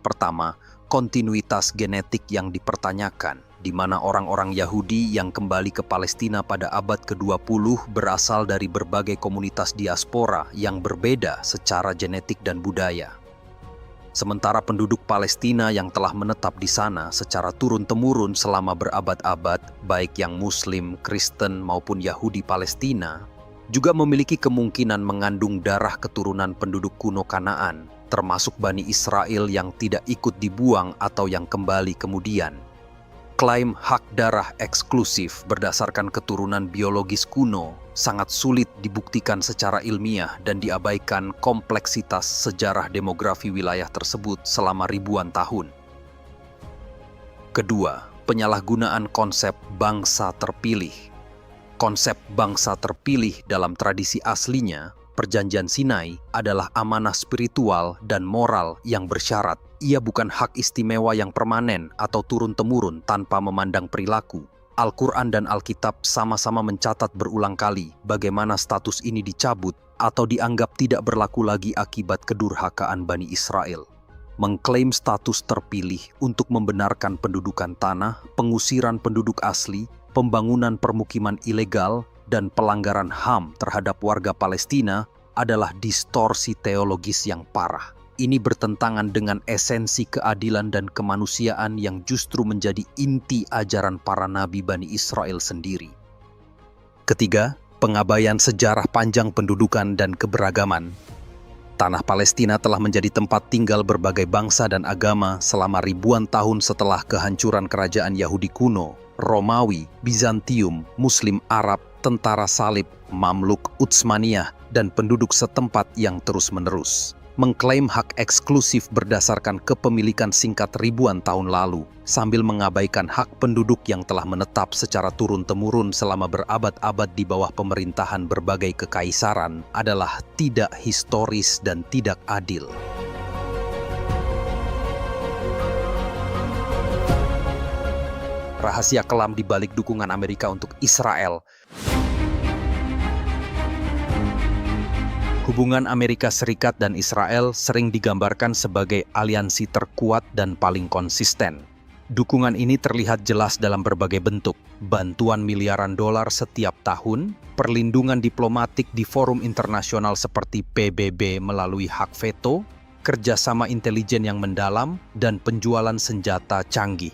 Pertama, kontinuitas genetik yang dipertanyakan, di mana orang-orang Yahudi yang kembali ke Palestina pada abad ke-20 berasal dari berbagai komunitas diaspora yang berbeda secara genetik dan budaya. Sementara penduduk Palestina yang telah menetap di sana secara turun-temurun selama berabad-abad, baik yang Muslim, Kristen, maupun Yahudi Palestina, juga memiliki kemungkinan mengandung darah keturunan penduduk kuno Kanaan, termasuk Bani Israel yang tidak ikut dibuang atau yang kembali kemudian. Klaim hak darah eksklusif berdasarkan keturunan biologis kuno sangat sulit dibuktikan secara ilmiah dan diabaikan kompleksitas sejarah demografi wilayah tersebut selama ribuan tahun. Kedua, penyalahgunaan konsep bangsa terpilih. Konsep bangsa terpilih dalam tradisi aslinya, Perjanjian Sinai, adalah amanah spiritual dan moral yang bersyarat. Ia bukan hak istimewa yang permanen atau turun-temurun tanpa memandang perilaku. Al-Quran dan Alkitab sama-sama mencatat berulang kali bagaimana status ini dicabut atau dianggap tidak berlaku lagi akibat kedurhakaan Bani Israel. Mengklaim status terpilih untuk membenarkan pendudukan tanah, pengusiran penduduk asli, pembangunan permukiman ilegal, dan pelanggaran HAM terhadap warga Palestina adalah distorsi teologis yang parah. Ini bertentangan dengan esensi keadilan dan kemanusiaan yang justru menjadi inti ajaran para nabi Bani Israel sendiri. Ketiga, pengabaian sejarah panjang pendudukan dan keberagaman. Tanah Palestina telah menjadi tempat tinggal berbagai bangsa dan agama selama ribuan tahun setelah kehancuran kerajaan Yahudi kuno, Romawi, Bizantium, Muslim Arab, tentara salib, Mamluk, Utsmaniyah, dan penduduk setempat yang terus-menerus. mengklaim hak eksklusif berdasarkan kepemilikan singkat ribuan tahun lalu, sambil mengabaikan hak penduduk yang telah menetap secara turun-temurun selama berabad-abad di bawah pemerintahan berbagai kekaisaran adalah tidak historis dan tidak adil. Rahasia kelam di balik dukungan Amerika untuk Israel. Hubungan Amerika Serikat dan Israel sering digambarkan sebagai aliansi terkuat dan paling konsisten. Dukungan ini terlihat jelas dalam berbagai bentuk: bantuan miliaran dolar setiap tahun, perlindungan diplomatik di forum internasional seperti PBB melalui hak veto, kerjasama intelijen yang mendalam, dan penjualan senjata canggih.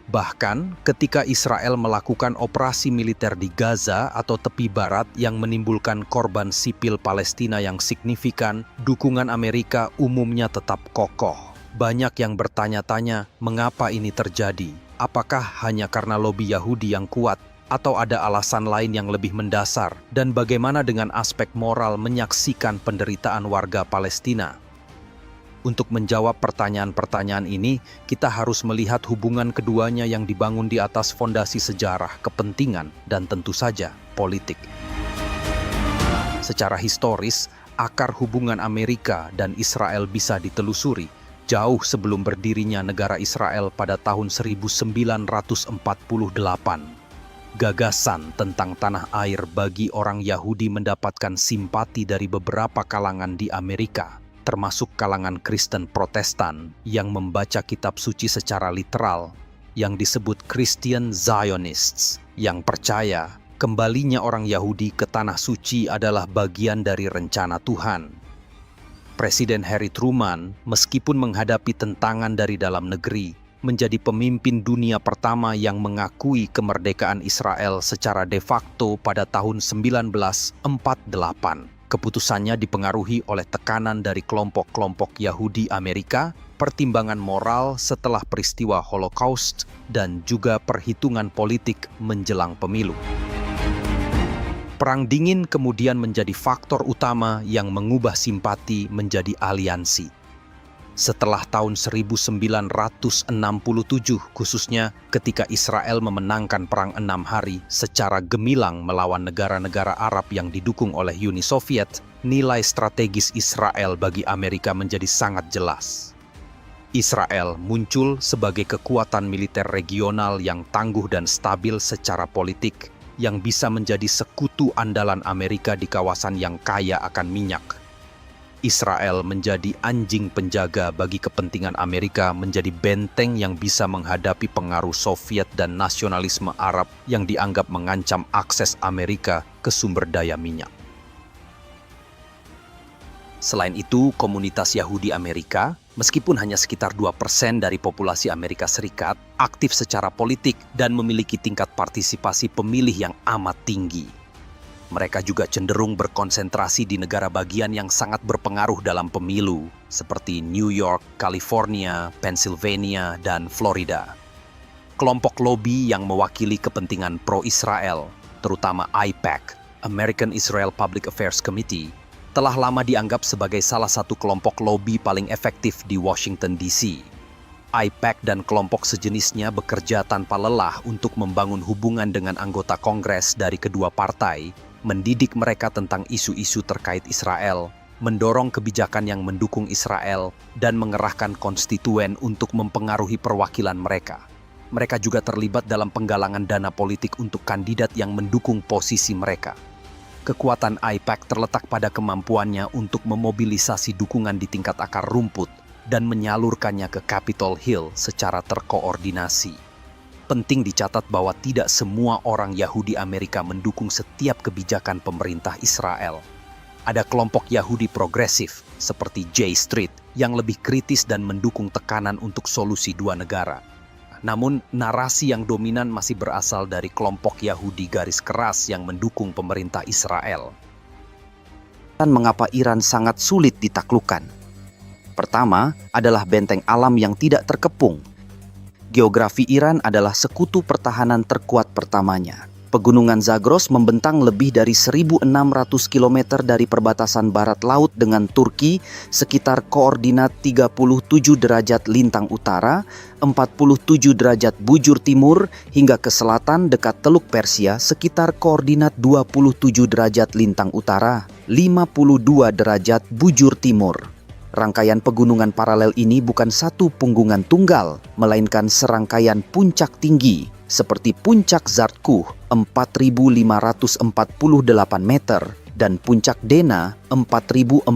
Bahkan, ketika Israel melakukan operasi militer di Gaza atau tepi barat yang menimbulkan korban sipil Palestina yang signifikan, dukungan Amerika umumnya tetap kokoh. Banyak yang bertanya-tanya, mengapa ini terjadi? Apakah hanya karena lobi Yahudi yang kuat? Atau ada alasan lain yang lebih mendasar? Dan bagaimana dengan aspek moral menyaksikan penderitaan warga Palestina? Untuk menjawab pertanyaan-pertanyaan ini, kita harus melihat hubungan keduanya yang dibangun di atas fondasi sejarah, kepentingan, dan tentu saja politik. Secara historis, akar hubungan Amerika dan Israel bisa ditelusuri jauh sebelum berdirinya negara Israel pada tahun 1948. Gagasan tentang tanah air bagi orang Yahudi mendapatkan simpati dari beberapa kalangan di Amerika, termasuk kalangan Kristen Protestan yang membaca kitab suci secara literal, yang disebut Christian Zionists, yang percaya kembalinya orang Yahudi ke tanah suci adalah bagian dari rencana Tuhan. Presiden Harry Truman, meskipun menghadapi tentangan dari dalam negeri, menjadi pemimpin dunia pertama yang mengakui kemerdekaan Israel secara de facto pada tahun 1948. Keputusannya dipengaruhi oleh tekanan dari kelompok-kelompok Yahudi Amerika, pertimbangan moral setelah peristiwa Holocaust, dan juga perhitungan politik menjelang pemilu. Perang Dingin kemudian menjadi faktor utama yang mengubah simpati menjadi aliansi. Setelah tahun 1967, khususnya ketika Israel memenangkan Perang 6 Hari secara gemilang melawan negara-negara Arab yang didukung oleh Uni Soviet, nilai strategis Israel bagi Amerika menjadi sangat jelas. Israel muncul sebagai kekuatan militer regional yang tangguh dan stabil secara politik, yang bisa menjadi sekutu andalan Amerika di kawasan yang kaya akan minyak. Israel menjadi anjing penjaga bagi kepentingan Amerika, menjadi benteng yang bisa menghadapi pengaruh Soviet dan nasionalisme Arab yang dianggap mengancam akses Amerika ke sumber daya minyak. Selain itu, komunitas Yahudi Amerika, meskipun hanya sekitar 2% dari populasi Amerika Serikat, aktif secara politik dan memiliki tingkat partisipasi pemilih yang amat tinggi. Mereka juga cenderung berkonsentrasi di negara bagian yang sangat berpengaruh dalam pemilu, seperti New York, California, Pennsylvania, dan Florida. Kelompok lobi yang mewakili kepentingan pro-Israel, terutama AIPAC, American Israel Public Affairs Committee, telah lama dianggap sebagai salah satu kelompok lobi paling efektif di Washington, D.C. AIPAC dan kelompok sejenisnya bekerja tanpa lelah untuk membangun hubungan dengan anggota Kongres dari kedua partai, mendidik mereka tentang isu-isu terkait Israel, mendorong kebijakan yang mendukung Israel, dan mengerahkan konstituen untuk mempengaruhi perwakilan mereka. Mereka juga terlibat dalam penggalangan dana politik untuk kandidat yang mendukung posisi mereka. Kekuatan AIPAC terletak pada kemampuannya untuk memobilisasi dukungan di tingkat akar rumput dan menyalurkannya ke Capitol Hill secara terkoordinasi. Penting dicatat bahwa tidak semua orang Yahudi Amerika mendukung setiap kebijakan pemerintah Israel. Ada kelompok Yahudi progresif seperti J Street yang lebih kritis dan mendukung tekanan untuk solusi dua negara. Namun, narasi yang dominan masih berasal dari kelompok Yahudi garis keras yang mendukung pemerintah Israel. Dan mengapa Iran sangat sulit ditaklukkan? Pertama adalah benteng alam yang tidak terkepung. Geografi Iran adalah sekutu pertahanan terkuat pertamanya. Pegunungan Zagros membentang lebih dari 1.600 km dari perbatasan barat laut dengan Turki sekitar koordinat 37 derajat lintang utara, 47 derajat bujur timur, hingga ke selatan dekat Teluk Persia sekitar koordinat 27 derajat lintang utara, 52 derajat bujur timur. Rangkaian pegunungan paralel ini bukan satu punggungan tunggal, melainkan serangkaian puncak tinggi, seperti Puncak Zartkuh 4.548 meter dan Puncak Dena 4.409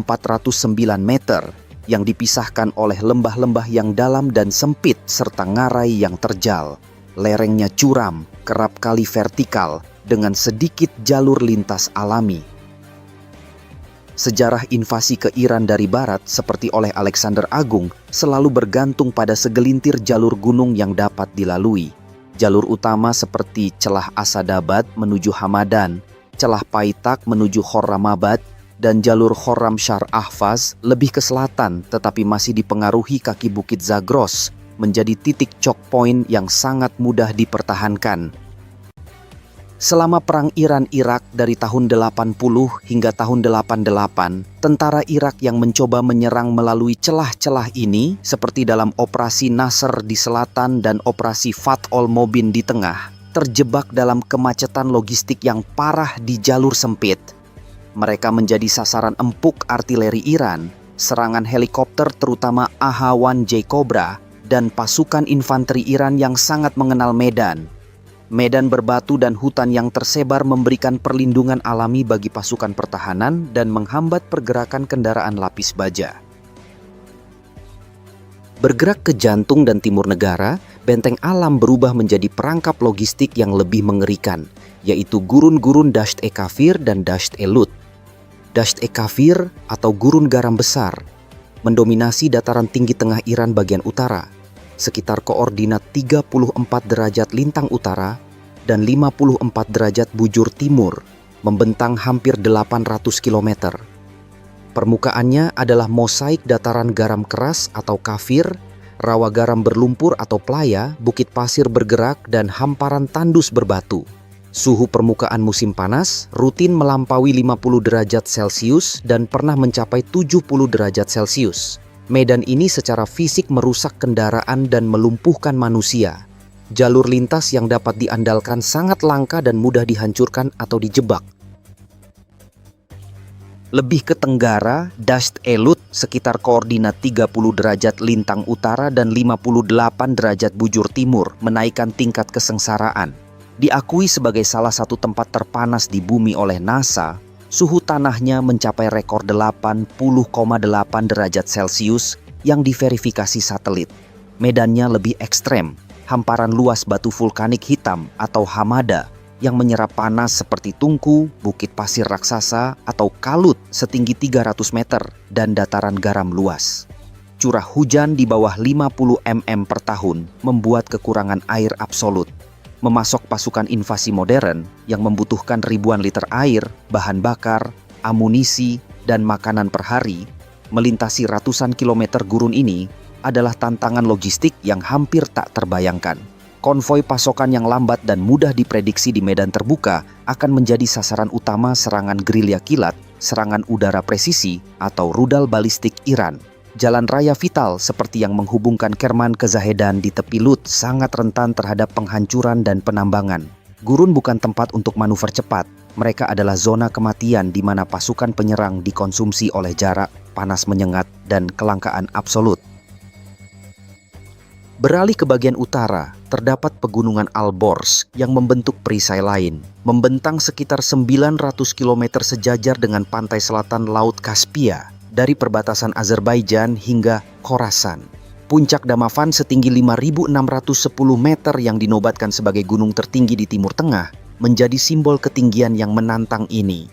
meter yang dipisahkan oleh lembah-lembah yang dalam dan sempit serta ngarai yang terjal. Lerengnya curam, kerap kali vertikal dengan sedikit jalur lintas alami. Sejarah invasi ke Iran dari barat seperti oleh Alexander Agung selalu bergantung pada segelintir jalur gunung yang dapat dilalui. Jalur utama seperti celah Asadabad menuju Hamadan, celah Paitak menuju Khorramabad, dan jalur Khorramshahr Ahvaz lebih ke selatan tetapi masih dipengaruhi kaki bukit Zagros menjadi titik choke point yang sangat mudah dipertahankan. Selama Perang Iran-Irak dari tahun 80 hingga tahun 88, tentara Irak yang mencoba menyerang melalui celah-celah ini, seperti dalam Operasi Nasr di selatan dan Operasi Fath al-Mubin di tengah, terjebak dalam kemacetan logistik yang parah di jalur sempit. Mereka menjadi sasaran empuk artileri Iran, serangan helikopter terutama AH-1J Cobra, dan pasukan infanteri Iran yang sangat mengenal medan. Medan berbatu dan hutan yang tersebar memberikan perlindungan alami bagi pasukan pertahanan dan menghambat pergerakan kendaraan lapis baja. Bergerak ke jantung dan timur negara, benteng alam berubah menjadi perangkap logistik yang lebih mengerikan, yaitu gurun-gurun Dasht-e-Kafir dan Dasht-e-Lut. Dasht-e-Kafir atau gurun garam besar mendominasi dataran tinggi tengah Iran bagian utara, sekitar koordinat 34 derajat lintang utara dan 54 derajat bujur timur, membentang hampir 800 km. Permukaannya adalah mosaik dataran garam keras atau kafir, rawa garam berlumpur atau playa, bukit pasir bergerak, dan hamparan tandus berbatu. Suhu permukaan musim panas rutin melampaui 50 derajat Celcius dan pernah mencapai 70 derajat Celcius. Medan ini secara fisik merusak kendaraan dan melumpuhkan manusia. Jalur lintas yang dapat diandalkan sangat langka dan mudah dihancurkan atau dijebak. Lebih ke tenggara, Dasht-e-Lut sekitar koordinat 30 derajat lintang utara dan 58 derajat bujur timur menaikkan tingkat kesengsaraan. Diakui sebagai salah satu tempat terpanas di bumi oleh NASA, suhu tanahnya mencapai rekor 80,8 derajat Celcius yang diverifikasi satelit. Medannya lebih ekstrem, hamparan luas batu vulkanik hitam atau hamada yang menyerap panas seperti Tungku, Bukit Pasir Raksasa, atau Kalut setinggi 300 meter dan dataran garam luas. Curah hujan di bawah 50 mm per tahun membuat kekurangan air absolut. Memasok pasukan invasi modern yang membutuhkan ribuan liter air, bahan bakar, amunisi, dan makanan per hari, melintasi ratusan kilometer gurun ini adalah tantangan logistik yang hampir tak terbayangkan. Konvoi pasokan yang lambat dan mudah diprediksi di medan terbuka akan menjadi sasaran utama serangan gerilya kilat, serangan udara presisi, atau rudal balistik Iran. Jalan raya vital seperti yang menghubungkan Kerman ke Zahedan di tepi Lut sangat rentan terhadap penghancuran dan penambangan. Gurun bukan tempat untuk manuver cepat. Mereka adalah zona kematian di mana pasukan penyerang dikonsumsi oleh jarak, panas menyengat, dan kelangkaan absolut. Beralih ke bagian utara, terdapat pegunungan Alborz yang membentuk perisai lain, membentang sekitar 900 km sejajar dengan pantai selatan Laut Kaspia, dari perbatasan Azerbaijan hingga Khorasan. Puncak Damavand setinggi 5.610 meter yang dinobatkan sebagai gunung tertinggi di Timur Tengah menjadi simbol ketinggian yang menantang ini.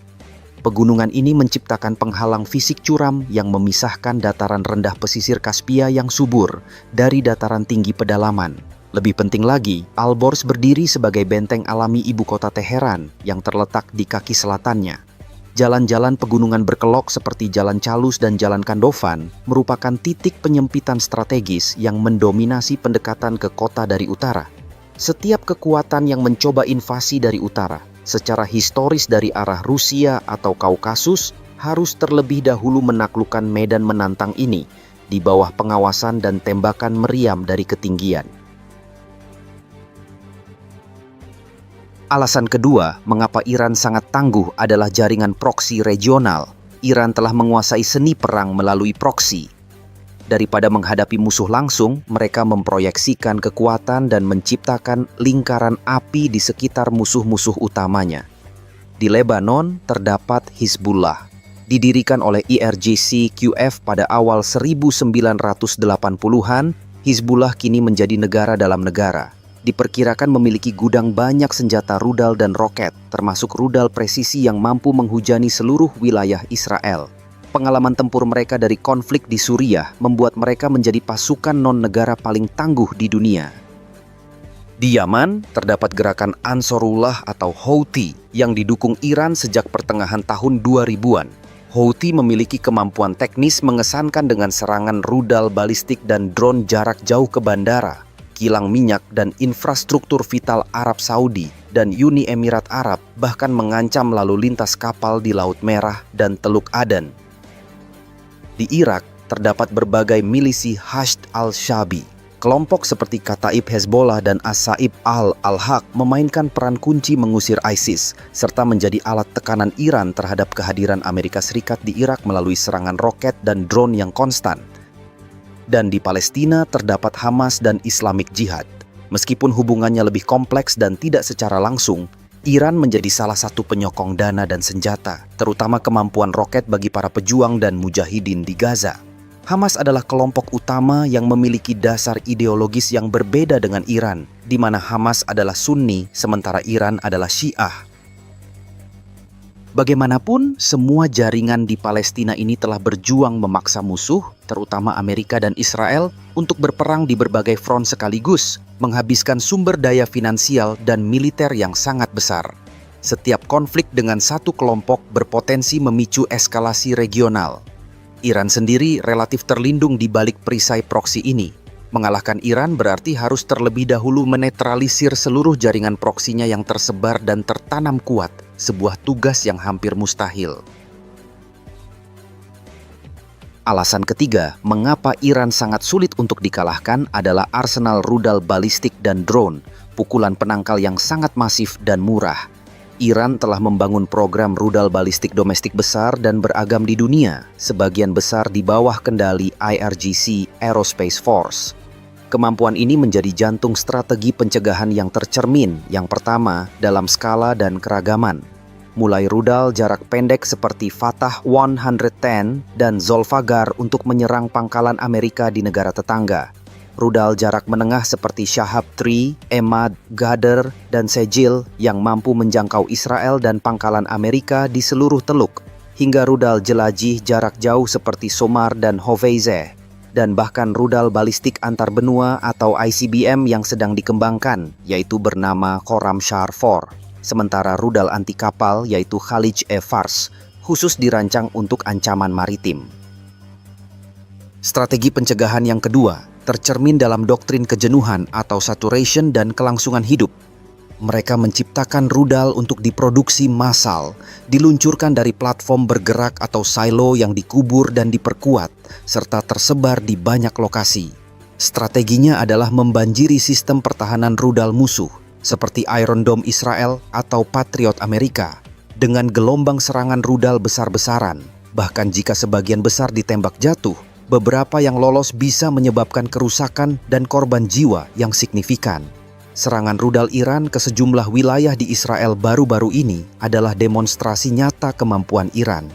Pegunungan ini menciptakan penghalang fisik curam yang memisahkan dataran rendah pesisir Kaspia yang subur dari dataran tinggi pedalaman. Lebih penting lagi, Alborz berdiri sebagai benteng alami ibu kota Teheran yang terletak di kaki selatannya. Jalan-jalan pegunungan berkelok seperti Jalan Chalus dan Jalan Kandofan merupakan titik penyempitan strategis yang mendominasi pendekatan ke kota dari utara. Setiap kekuatan yang mencoba invasi dari utara, secara historis dari arah Rusia atau Kaukasus, harus terlebih dahulu menaklukkan medan menantang ini di bawah pengawasan dan tembakan meriam dari ketinggian. Alasan kedua, mengapa Iran sangat tangguh adalah jaringan proksi regional. Iran telah menguasai seni perang melalui proksi. Daripada menghadapi musuh langsung, mereka memproyeksikan kekuatan dan menciptakan lingkaran api di sekitar musuh-musuh utamanya. Di Lebanon terdapat Hizbullah, didirikan oleh IRGC-QF pada awal 1980-an. Hizbullah kini menjadi negara dalam negara. Diperkirakan memiliki gudang banyak senjata rudal dan roket, termasuk rudal presisi yang mampu menghujani seluruh wilayah Israel. Pengalaman tempur mereka dari konflik di Suriah membuat mereka menjadi pasukan non-negara paling tangguh di dunia. Di Yaman, terdapat gerakan Ansarullah atau Houthi yang didukung Iran sejak pertengahan tahun 2000-an. Houthi memiliki kemampuan teknis mengesankan dengan serangan rudal balistik dan drone jarak jauh ke bandara, kilang minyak dan infrastruktur vital Arab Saudi dan Uni Emirat Arab, bahkan mengancam lalu lintas kapal di Laut Merah dan Teluk Aden. Di Irak, terdapat berbagai milisi Hashd al-Shabi. Kelompok seperti Kataib Hezbollah dan As-Saib al-Haq memainkan peran kunci mengusir ISIS, serta menjadi alat tekanan Iran terhadap kehadiran Amerika Serikat di Irak melalui serangan roket dan drone yang konstan. Dan di Palestina terdapat Hamas dan Islamic Jihad. Meskipun hubungannya lebih kompleks dan tidak secara langsung, Iran menjadi salah satu penyokong dana dan senjata, terutama kemampuan roket bagi para pejuang dan mujahidin di Gaza. Hamas adalah kelompok utama yang memiliki dasar ideologis yang berbeda dengan Iran, di mana Hamas adalah Sunni, sementara Iran adalah Syiah. Bagaimanapun, semua jaringan di Palestina ini telah berjuang memaksa musuh, terutama Amerika dan Israel, untuk berperang di berbagai front sekaligus, menghabiskan sumber daya finansial dan militer yang sangat besar. Setiap konflik dengan satu kelompok berpotensi memicu eskalasi regional. Iran sendiri relatif terlindung di balik perisai proksi ini. Mengalahkan Iran berarti harus terlebih dahulu menetralisir seluruh jaringan proksinya yang tersebar dan tertanam kuat, sebuah tugas yang hampir mustahil. Alasan ketiga, mengapa Iran sangat sulit untuk dikalahkan adalah arsenal rudal balistik dan drone, pukulan penangkal yang sangat masif dan murah. Iran telah membangun program rudal balistik domestik besar dan beragam di dunia, sebagian besar di bawah kendali IRGC Aerospace Force. Kemampuan ini menjadi jantung strategi pencegahan yang tercermin, yang pertama dalam skala dan keragaman. Mulai rudal jarak pendek seperti Fatah 110 dan Zolfagar untuk menyerang pangkalan Amerika di negara tetangga. Rudal jarak menengah seperti Shahab 3, Emad, Ghadir, dan Sejil yang mampu menjangkau Israel dan pangkalan Amerika di seluruh teluk. Hingga rudal jelajih jarak jauh seperti Somar dan Hoveyzeh. Dan bahkan rudal balistik antar benua atau ICBM yang sedang dikembangkan, yaitu bernama Khorramshahr 4. Sementara rudal anti kapal yaitu Khalij-e-Fars, khusus dirancang untuk ancaman maritim. Strategi pencegahan yang kedua tercermin dalam doktrin kejenuhan atau saturation dan kelangsungan hidup. Mereka menciptakan rudal untuk diproduksi massal, diluncurkan dari platform bergerak atau silo yang dikubur dan diperkuat, serta tersebar di banyak lokasi. Strateginya adalah membanjiri sistem pertahanan rudal musuh, seperti Iron Dome Israel atau Patriot Amerika, dengan gelombang serangan rudal besar-besaran. Bahkan jika sebagian besar ditembak jatuh, beberapa yang lolos bisa menyebabkan kerusakan dan korban jiwa yang signifikan. Serangan rudal Iran ke sejumlah wilayah di Israel baru-baru ini adalah demonstrasi nyata kemampuan Iran.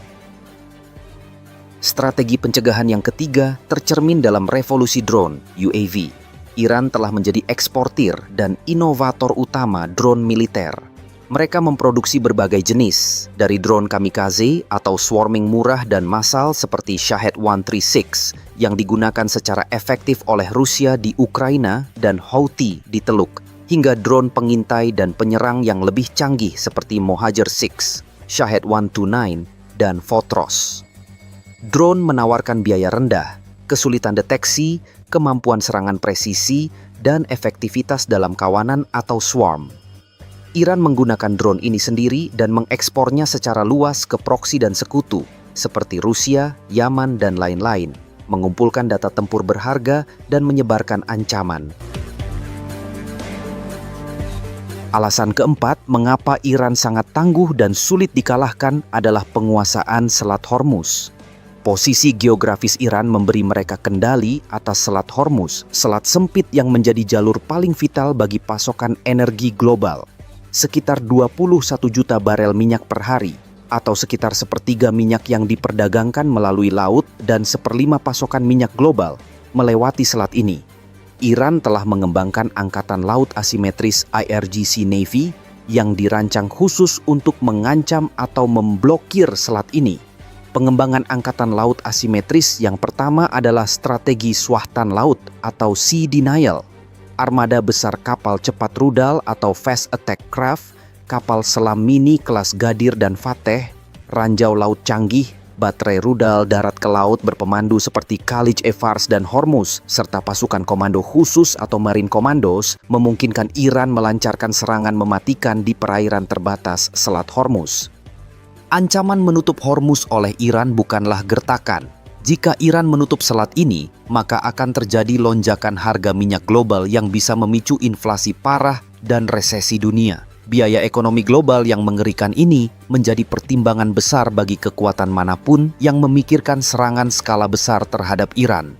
Strategi pencegahan yang ketiga tercermin dalam revolusi drone (UAV). Iran telah menjadi eksportir dan inovator utama drone militer. Mereka memproduksi berbagai jenis, dari drone kamikaze atau swarming murah dan massal seperti Shahed 136 yang digunakan secara efektif oleh Rusia di Ukraina dan Houthi di Teluk, hingga drone pengintai dan penyerang yang lebih canggih seperti Mohajer 6, Shahed 129, dan Fotros. Drone menawarkan biaya rendah, kesulitan deteksi, kemampuan serangan presisi, dan efektivitas dalam kawanan atau swarm. Iran menggunakan drone ini sendiri dan mengekspornya secara luas ke proksi dan sekutu, seperti Rusia, Yaman, dan lain-lain, mengumpulkan data tempur berharga dan menyebarkan ancaman. Alasan keempat, mengapa Iran sangat tangguh dan sulit dikalahkan adalah penguasaan Selat Hormuz. Posisi geografis Iran memberi mereka kendali atas Selat Hormuz, selat sempit yang menjadi jalur paling vital bagi pasokan energi global. Sekitar 21 juta barel minyak per hari, atau sekitar sepertiga minyak yang diperdagangkan melalui laut dan seperlima pasokan minyak global melewati selat ini. Iran telah mengembangkan Angkatan Laut Asimetris IRGC Navy yang dirancang khusus untuk mengancam atau memblokir selat ini. Pengembangan Angkatan Laut Asimetris yang pertama adalah strategi swahtan laut atau sea denial. Armada besar kapal cepat rudal atau fast attack craft, kapal selam mini kelas Gadir dan Fateh, ranjau laut canggih, baterai rudal darat ke laut berpemandu seperti Khalij Evars dan Hormuz, serta pasukan komando khusus atau Marine Commandos memungkinkan Iran melancarkan serangan mematikan di perairan terbatas Selat Hormuz. Ancaman menutup Hormuz oleh Iran bukanlah gertakan. Jika Iran menutup selat ini, maka akan terjadi lonjakan harga minyak global yang bisa memicu inflasi parah dan resesi dunia. Biaya ekonomi global yang mengerikan ini menjadi pertimbangan besar bagi kekuatan manapun yang memikirkan serangan skala besar terhadap Iran.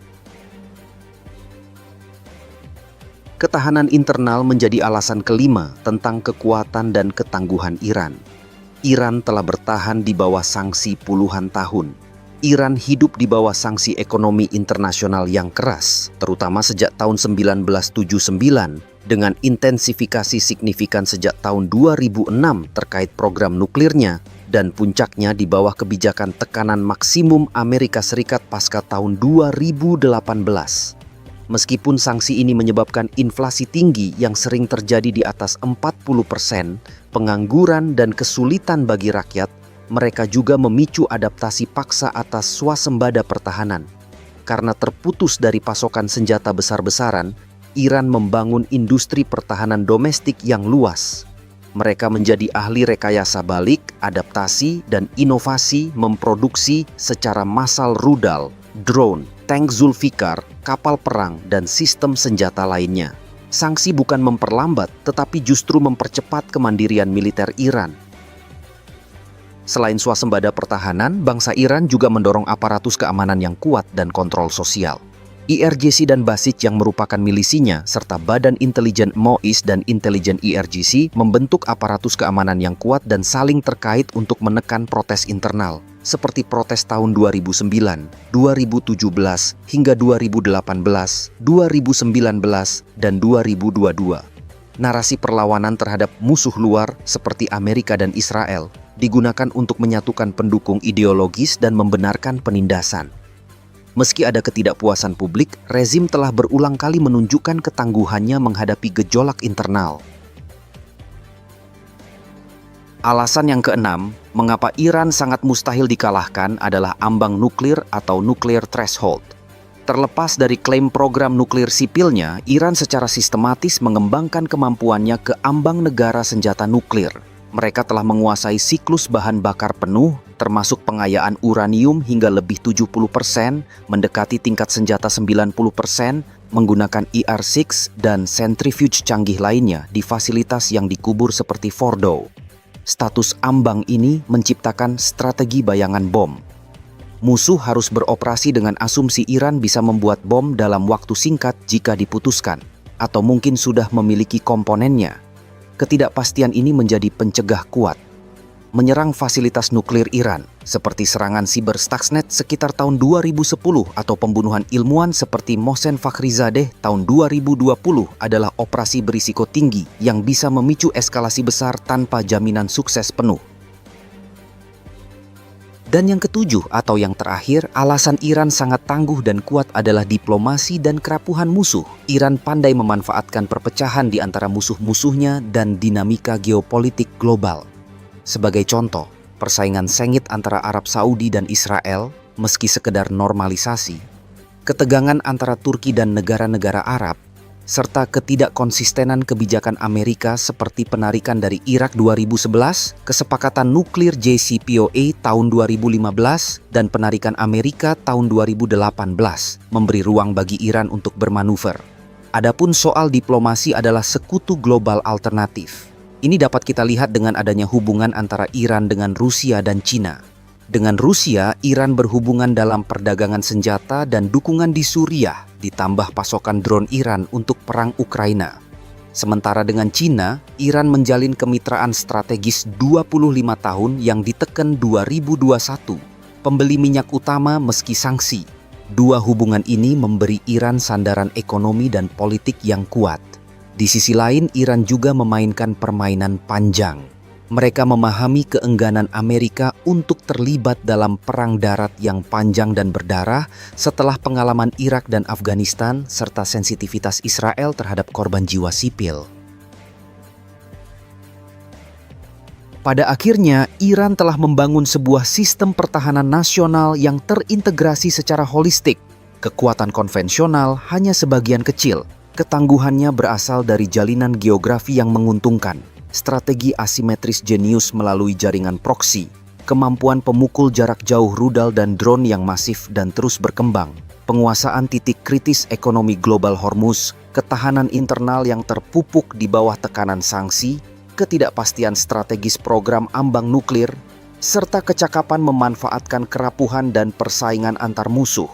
Ketahanan internal menjadi alasan kelima tentang kekuatan dan ketangguhan Iran. Iran telah bertahan di bawah sanksi puluhan tahun. Iran hidup di bawah sanksi ekonomi internasional yang keras, terutama sejak tahun 1979, dengan intensifikasi signifikan sejak tahun 2006 terkait program nuklirnya, dan puncaknya di bawah kebijakan tekanan maksimum Amerika Serikat pasca tahun 2018. Meskipun sanksi ini menyebabkan inflasi tinggi yang sering terjadi di atas 40%, pengangguran dan kesulitan bagi rakyat, mereka juga memicu adaptasi paksa atas swasembada pertahanan. Karena terputus dari pasokan senjata besar-besaran, Iran membangun industri pertahanan domestik yang luas. Mereka menjadi ahli rekayasa balik, adaptasi, dan inovasi memproduksi secara massal rudal, drone, tank Zulfikar, kapal perang, dan sistem senjata lainnya. Sanksi bukan memperlambat, tetapi justru mempercepat kemandirian militer Iran. Selain swasembada pertahanan, bangsa Iran juga mendorong aparatus keamanan yang kuat dan kontrol sosial. IRGC dan Basij yang merupakan milisinya, serta Badan Intelijen MOIS dan Intelijen IRGC membentuk aparatus keamanan yang kuat dan saling terkait untuk menekan protes internal, seperti protes tahun 2009, 2017, hingga 2018, 2019, dan 2022. Narasi perlawanan terhadap musuh luar seperti Amerika dan Israel digunakan untuk menyatukan pendukung ideologis dan membenarkan penindasan. Meski ada ketidakpuasan publik, rezim telah berulang kali menunjukkan ketangguhannya menghadapi gejolak internal. Alasan yang keenam, mengapa Iran sangat mustahil dikalahkan adalah ambang nuklir atau nuclear threshold. Terlepas dari klaim program nuklir sipilnya, Iran secara sistematis mengembangkan kemampuannya ke ambang negara senjata nuklir. Mereka telah menguasai siklus bahan bakar penuh, termasuk pengayaan uranium hingga lebih 70%, mendekati tingkat senjata 90%, menggunakan ER-6 dan centrifuge canggih lainnya di fasilitas yang dikubur seperti Fordow. Status ambang ini menciptakan strategi bayangan bom. Musuh harus beroperasi dengan asumsi Iran bisa membuat bom dalam waktu singkat jika diputuskan, atau mungkin sudah memiliki komponennya. Ketidakpastian ini menjadi pencegah kuat. Menyerang fasilitas nuklir Iran, seperti serangan siber Stuxnet sekitar tahun 2010 atau pembunuhan ilmuwan seperti Mohsen Fakhrizadeh tahun 2020 adalah operasi berisiko tinggi yang bisa memicu eskalasi besar tanpa jaminan sukses penuh. Dan yang ketujuh atau yang terakhir, alasan Iran sangat tangguh dan kuat adalah diplomasi dan kerapuhan musuh. Iran pandai memanfaatkan perpecahan di antara musuh-musuhnya dan dinamika geopolitik global. Sebagai contoh, persaingan sengit antara Arab Saudi dan Israel, meski sekedar normalisasi, ketegangan antara Turki dan negara-negara Arab, serta ketidakkonsistenan kebijakan Amerika seperti penarikan dari Irak 2011, kesepakatan nuklir JCPOA tahun 2015, dan penarikan Amerika tahun 2018 memberi ruang bagi Iran untuk bermanuver. Adapun soal diplomasi adalah sekutu global alternatif. Ini dapat kita lihat dengan adanya hubungan antara Iran dengan Rusia dan Cina. Dengan Rusia, Iran berhubungan dalam perdagangan senjata dan dukungan di Suriah, ditambah pasokan drone Iran untuk perang Ukraina. Sementara dengan Cina, Iran menjalin kemitraan strategis 25 tahun yang diteken 2021, pembeli minyak utama meski sanksi. Dua hubungan ini memberi Iran sandaran ekonomi dan politik yang kuat. Di sisi lain, Iran juga memainkan permainan panjang. Mereka memahami keengganan Amerika untuk terlibat dalam perang darat yang panjang dan berdarah setelah pengalaman Irak dan Afghanistan serta sensitivitas Israel terhadap korban jiwa sipil. Pada akhirnya, Iran telah membangun sebuah sistem pertahanan nasional yang terintegrasi secara holistik. Kekuatan konvensional hanya sebagian kecil. Ketangguhannya berasal dari jalinan geografi yang menguntungkan. Strategi asimetris jenius melalui jaringan proksi, kemampuan pemukul jarak jauh rudal dan drone yang masif dan terus berkembang, penguasaan titik kritis ekonomi global Hormuz, ketahanan internal yang terpupuk di bawah tekanan sanksi, ketidakpastian strategis program ambang nuklir, serta kecakapan memanfaatkan kerapuhan dan persaingan antar musuh.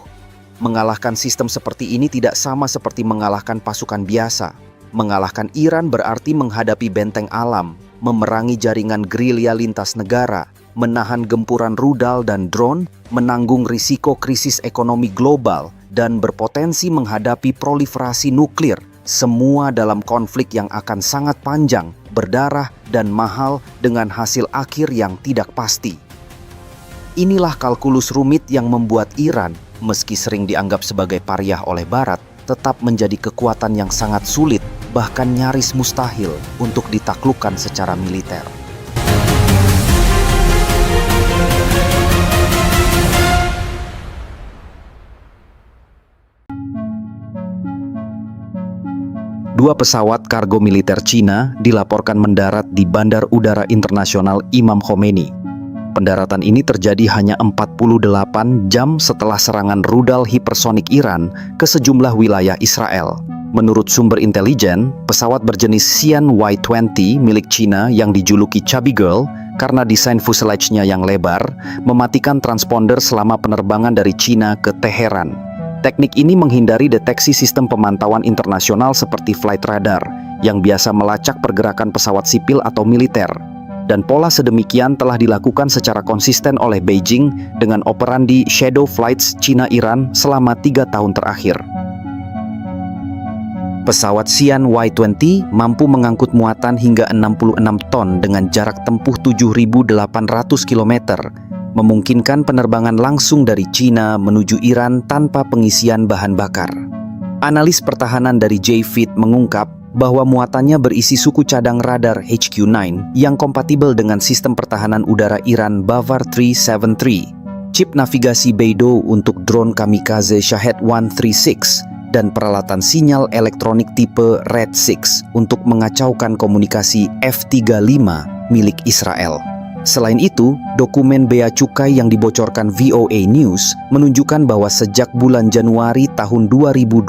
Mengalahkan sistem seperti ini tidak sama seperti mengalahkan pasukan biasa. Mengalahkan Iran berarti menghadapi benteng alam, memerangi jaringan gerilya lintas negara, menahan gempuran rudal dan drone, menanggung risiko krisis ekonomi global, dan berpotensi menghadapi proliferasi nuklir, semua dalam konflik yang akan sangat panjang, berdarah, dan mahal dengan hasil akhir yang tidak pasti. Inilah kalkulus rumit yang membuat Iran, meski sering dianggap sebagai pariah oleh Barat, tetap menjadi kekuatan yang sangat sulit, bahkan nyaris mustahil untuk ditaklukkan secara militer. Dua pesawat kargo militer Cina dilaporkan mendarat di Bandar Udara Internasional Imam Khomeini. Pendaratan ini terjadi hanya 48 jam setelah serangan rudal hipersonik Iran ke sejumlah wilayah Israel. Menurut sumber intelijen, pesawat berjenis Xi'an Y-20 milik Cina yang dijuluki Chubby Girl karena desain fuselage-nya yang lebar, mematikan transponder selama penerbangan dari Cina ke Teheran. Teknik ini menghindari deteksi sistem pemantauan internasional seperti flight radar, yang biasa melacak pergerakan pesawat sipil atau militer. Dan pola sedemikian telah dilakukan secara konsisten oleh Beijing dengan operandi shadow flights Cina-Iran selama 3 tahun terakhir. Pesawat Xi'an Y-20 mampu mengangkut muatan hingga 66 ton dengan jarak tempuh 7.800 km, memungkinkan penerbangan langsung dari Cina menuju Iran tanpa pengisian bahan bakar. Analis pertahanan dari J-Fit mengungkap bahwa muatannya berisi suku cadang radar HQ-9 yang kompatibel dengan sistem pertahanan udara Iran Bavar 373, chip navigasi Beidou untuk drone kamikaze Shahed 136, dan peralatan sinyal elektronik tipe Red 6 untuk mengacaukan komunikasi F-35 milik Israel. Selain itu, dokumen bea cukai yang dibocorkan VOA News menunjukkan bahwa sejak bulan Januari tahun 2025,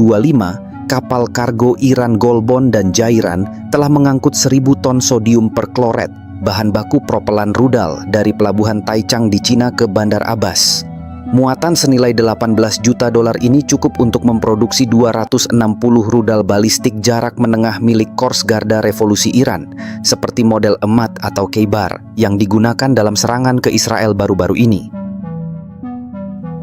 kapal kargo Iran Golbon dan Jairan telah mengangkut 1.000 ton sodium perkloret, bahan baku propelan rudal dari pelabuhan Taichung di Cina ke Bandar Abbas. Muatan senilai $18 juta ini cukup untuk memproduksi 260 rudal balistik jarak menengah milik Korps Garda Revolusi Iran, seperti model Emad atau Kheibar, yang digunakan dalam serangan ke Israel baru-baru ini.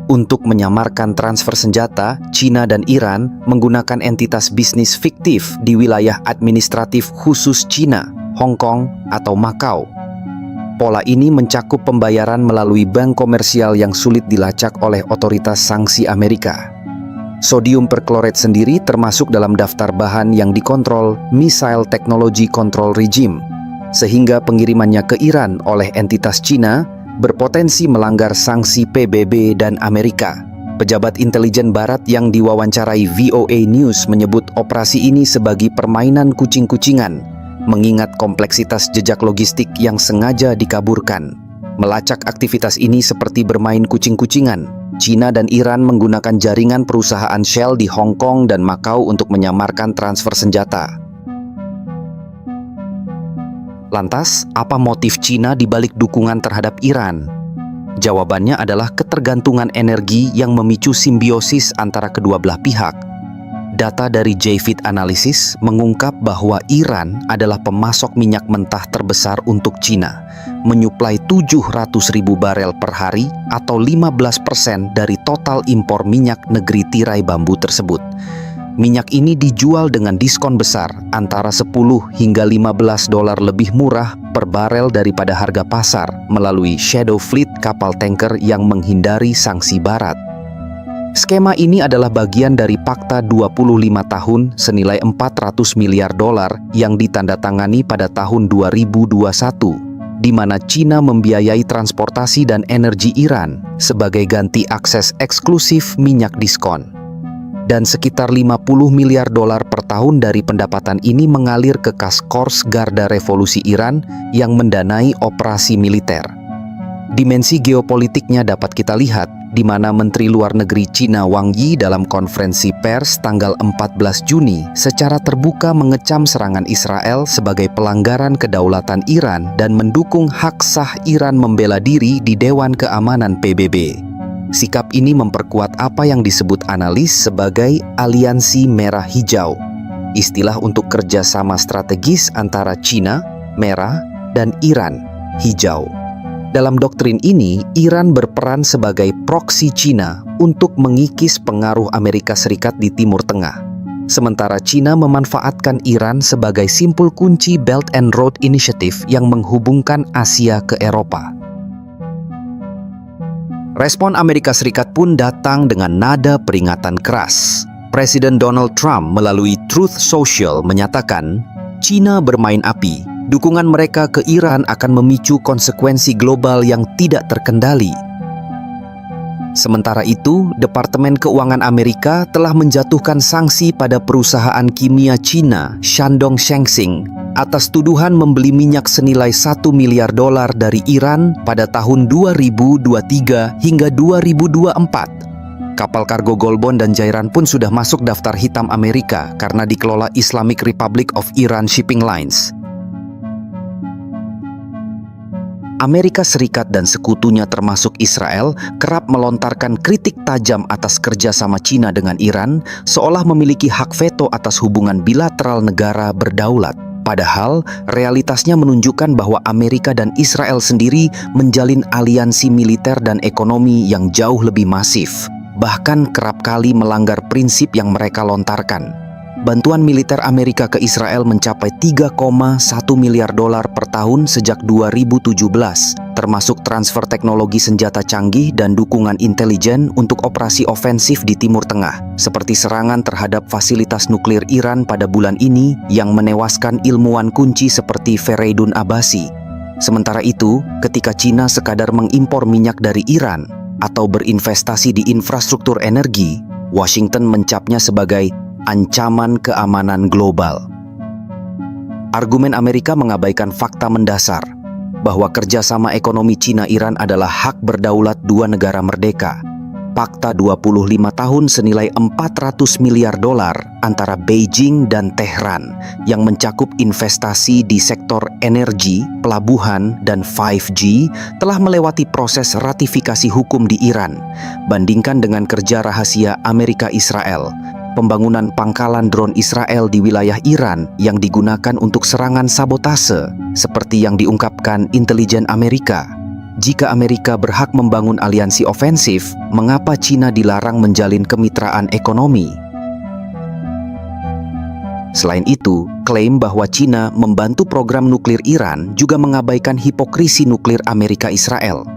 Untuk menyamarkan transfer senjata, Cina dan Iran menggunakan entitas bisnis fiktif di wilayah administratif khusus Cina, Hong Kong, atau Macau. Pola ini mencakup pembayaran melalui bank komersial yang sulit dilacak oleh otoritas sanksi Amerika. Sodium perkloret sendiri termasuk dalam daftar bahan yang dikontrol Missile Technology Control Regime, sehingga pengirimannya ke Iran oleh entitas Cina berpotensi melanggar sanksi PBB dan Amerika. Pejabat intelijen Barat yang diwawancarai VOA News menyebut operasi ini sebagai permainan kucing-kucingan, mengingat kompleksitas jejak logistik yang sengaja dikaburkan. Melacak aktivitas ini seperti bermain kucing-kucingan. China dan Iran menggunakan jaringan perusahaan Shell di Hong Kong dan Makau untuk menyamarkan transfer senjata. Lantas, apa motif China di balik dukungan terhadap Iran? Jawabannya adalah ketergantungan energi yang memicu simbiosis antara kedua belah pihak. Data dari JFIT Analysis mengungkap bahwa Iran adalah pemasok minyak mentah terbesar untuk China, menyuplai 700.000 barel per hari atau 15% dari total impor minyak negeri tirai bambu tersebut. Minyak ini dijual dengan diskon besar antara 10 hingga 15 dolar lebih murah per barel daripada harga pasar melalui shadow fleet kapal tanker yang menghindari sanksi barat. Skema ini adalah bagian dari Fakta 25 tahun senilai 400 miliar dolar yang ditandatangani pada tahun 2021, di mana China membiayai transportasi dan energi Iran sebagai ganti akses eksklusif minyak diskon. Dan sekitar 50 miliar dolar per tahun dari pendapatan ini mengalir ke kas Kors Garda Revolusi Iran yang mendanai operasi militer. Dimensi geopolitiknya dapat kita lihat di mana Menteri Luar Negeri China Wang Yi dalam konferensi pers tanggal 14 Juni secara terbuka mengecam serangan Israel sebagai pelanggaran kedaulatan Iran dan mendukung hak sah Iran membela diri di Dewan Keamanan PBB. Sikap ini memperkuat apa yang disebut analis sebagai aliansi merah hijau, istilah untuk kerjasama strategis antara China, merah, dan Iran, hijau. Dalam doktrin ini, Iran berperan sebagai proksi China untuk mengikis pengaruh Amerika Serikat di Timur Tengah. Sementara China memanfaatkan Iran sebagai simpul kunci Belt and Road Initiative yang menghubungkan Asia ke Eropa. Respon Amerika Serikat pun datang dengan nada peringatan keras. Presiden Donald Trump melalui Truth Social menyatakan, China bermain api. Dukungan mereka ke Iran akan memicu konsekuensi global yang tidak terkendali. Sementara itu, Departemen Keuangan Amerika telah menjatuhkan sanksi pada perusahaan kimia China, Shandong Shengxing, atas tuduhan membeli minyak senilai 1 miliar dolar dari Iran pada tahun 2023 hingga 2024. Kapal kargo Golbon dan Jairan pun sudah masuk daftar hitam Amerika karena dikelola Islamic Republic of Iran Shipping Lines. Amerika Serikat dan sekutunya termasuk Israel kerap melontarkan kritik tajam atas kerjasama China dengan Iran seolah memiliki hak veto atas hubungan bilateral negara berdaulat. Padahal, realitasnya menunjukkan bahwa Amerika dan Israel sendiri menjalin aliansi militer dan ekonomi yang jauh lebih masif, bahkan kerap kali melanggar prinsip yang mereka lontarkan. Bantuan militer Amerika ke Israel mencapai 3,1 miliar dolar per tahun sejak 2017, termasuk transfer teknologi senjata canggih dan dukungan intelijen untuk operasi ofensif di Timur Tengah, seperti serangan terhadap fasilitas nuklir Iran pada bulan ini yang menewaskan ilmuwan kunci seperti Fereydun Abbasi. Sementara itu, ketika China sekadar mengimpor minyak dari Iran atau berinvestasi di infrastruktur energi, Washington mencapnya sebagai ancaman keamanan global. Argumen Amerika mengabaikan fakta mendasar bahwa kerjasama ekonomi China-Iran adalah hak berdaulat dua negara merdeka. Fakta 25 tahun senilai 400 miliar dolar antara Beijing dan Tehran yang mencakup investasi di sektor energi, pelabuhan, dan 5G telah melewati proses ratifikasi hukum di Iran. Bandingkan dengan kerja rahasia Amerika-Israel, pembangunan pangkalan drone Israel di wilayah Iran yang digunakan untuk serangan sabotase, seperti yang diungkapkan intelijen Amerika. Jika Amerika berhak membangun aliansi ofensif, mengapa China dilarang menjalin kemitraan ekonomi? Selain itu, klaim bahwa China membantu program nuklir Iran juga mengabaikan hipokrisi nuklir Amerika-Israel.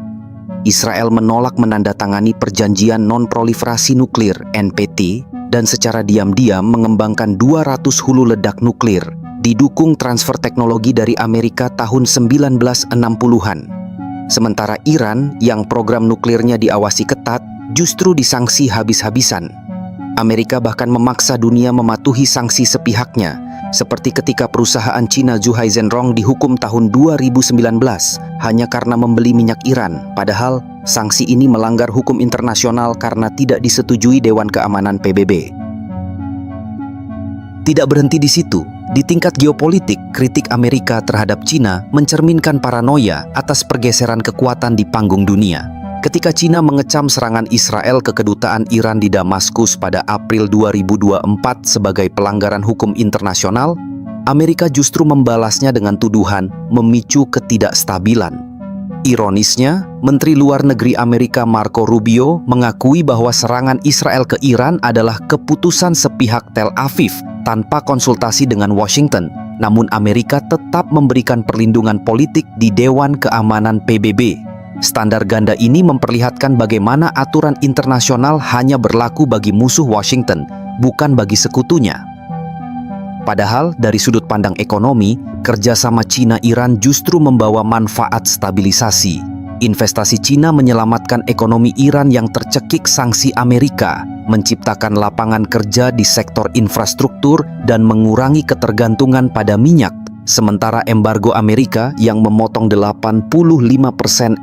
Israel menolak menandatangani perjanjian non-proliferasi nuklir (NPT) dan secara diam-diam mengembangkan 200 hulu ledak nuklir, didukung transfer teknologi dari Amerika tahun 1960-an. Sementara Iran, yang program nuklirnya diawasi ketat, justru disangsi habis-habisan. Amerika bahkan memaksa dunia mematuhi sanksi sepihaknya, seperti ketika perusahaan Cina Zhuhai Zhenrong dihukum tahun 2019 hanya karena membeli minyak Iran, padahal sanksi ini melanggar hukum internasional karena tidak disetujui Dewan Keamanan PBB. Tidak berhenti di situ. Di tingkat geopolitik, kritik Amerika terhadap Cina mencerminkan paranoia atas pergeseran kekuatan di panggung dunia. Ketika Cina mengecam serangan Israel ke kedutaan Iran di Damaskus pada April 2024 sebagai pelanggaran hukum internasional, Amerika justru membalasnya dengan tuduhan memicu ketidakstabilan. Ironisnya, Menteri Luar Negeri Amerika Marco Rubio mengakui bahwa serangan Israel ke Iran adalah keputusan sepihak Tel Aviv tanpa konsultasi dengan Washington. Namun Amerika tetap memberikan perlindungan politik di Dewan Keamanan PBB. Standar ganda ini memperlihatkan bagaimana aturan internasional hanya berlaku bagi musuh Washington, bukan bagi sekutunya. Padahal dari sudut pandang ekonomi, kerjasama Cina-Iran justru membawa manfaat stabilisasi. Investasi Cina menyelamatkan ekonomi Iran yang tercekik sanksi Amerika, menciptakan lapangan kerja di sektor infrastruktur dan mengurangi ketergantungan pada minyak. Sementara embargo Amerika yang memotong 85%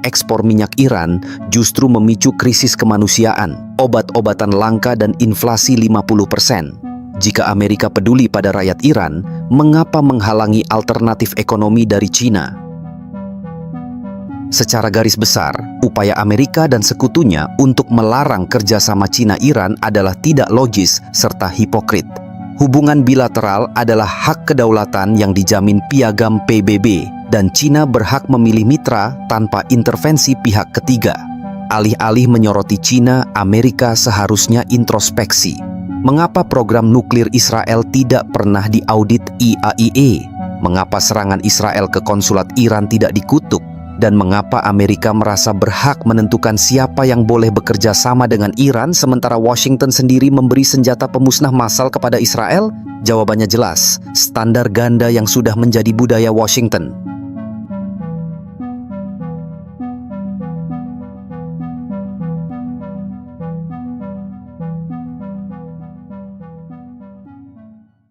ekspor minyak Iran justru memicu krisis kemanusiaan, obat-obatan langka dan inflasi 50%. Jika Amerika peduli pada rakyat Iran, mengapa menghalangi alternatif ekonomi dari Cina? Secara garis besar, upaya Amerika dan sekutunya untuk melarang kerjasama Cina-Iran adalah tidak logis serta hipokrit. Hubungan bilateral adalah hak kedaulatan yang dijamin Piagam PBB, dan Cina berhak memilih mitra tanpa intervensi pihak ketiga. Alih-alih menyoroti Cina, Amerika seharusnya introspeksi. Mengapa program nuklir Israel tidak pernah diaudit IAEA? Mengapa serangan Israel ke konsulat Iran tidak dikutuk? Dan mengapa Amerika merasa berhak menentukan siapa yang boleh bekerja sama dengan Iran sementara Washington sendiri memberi senjata pemusnah massal kepada Israel? Jawabannya jelas, standar ganda yang sudah menjadi budaya Washington.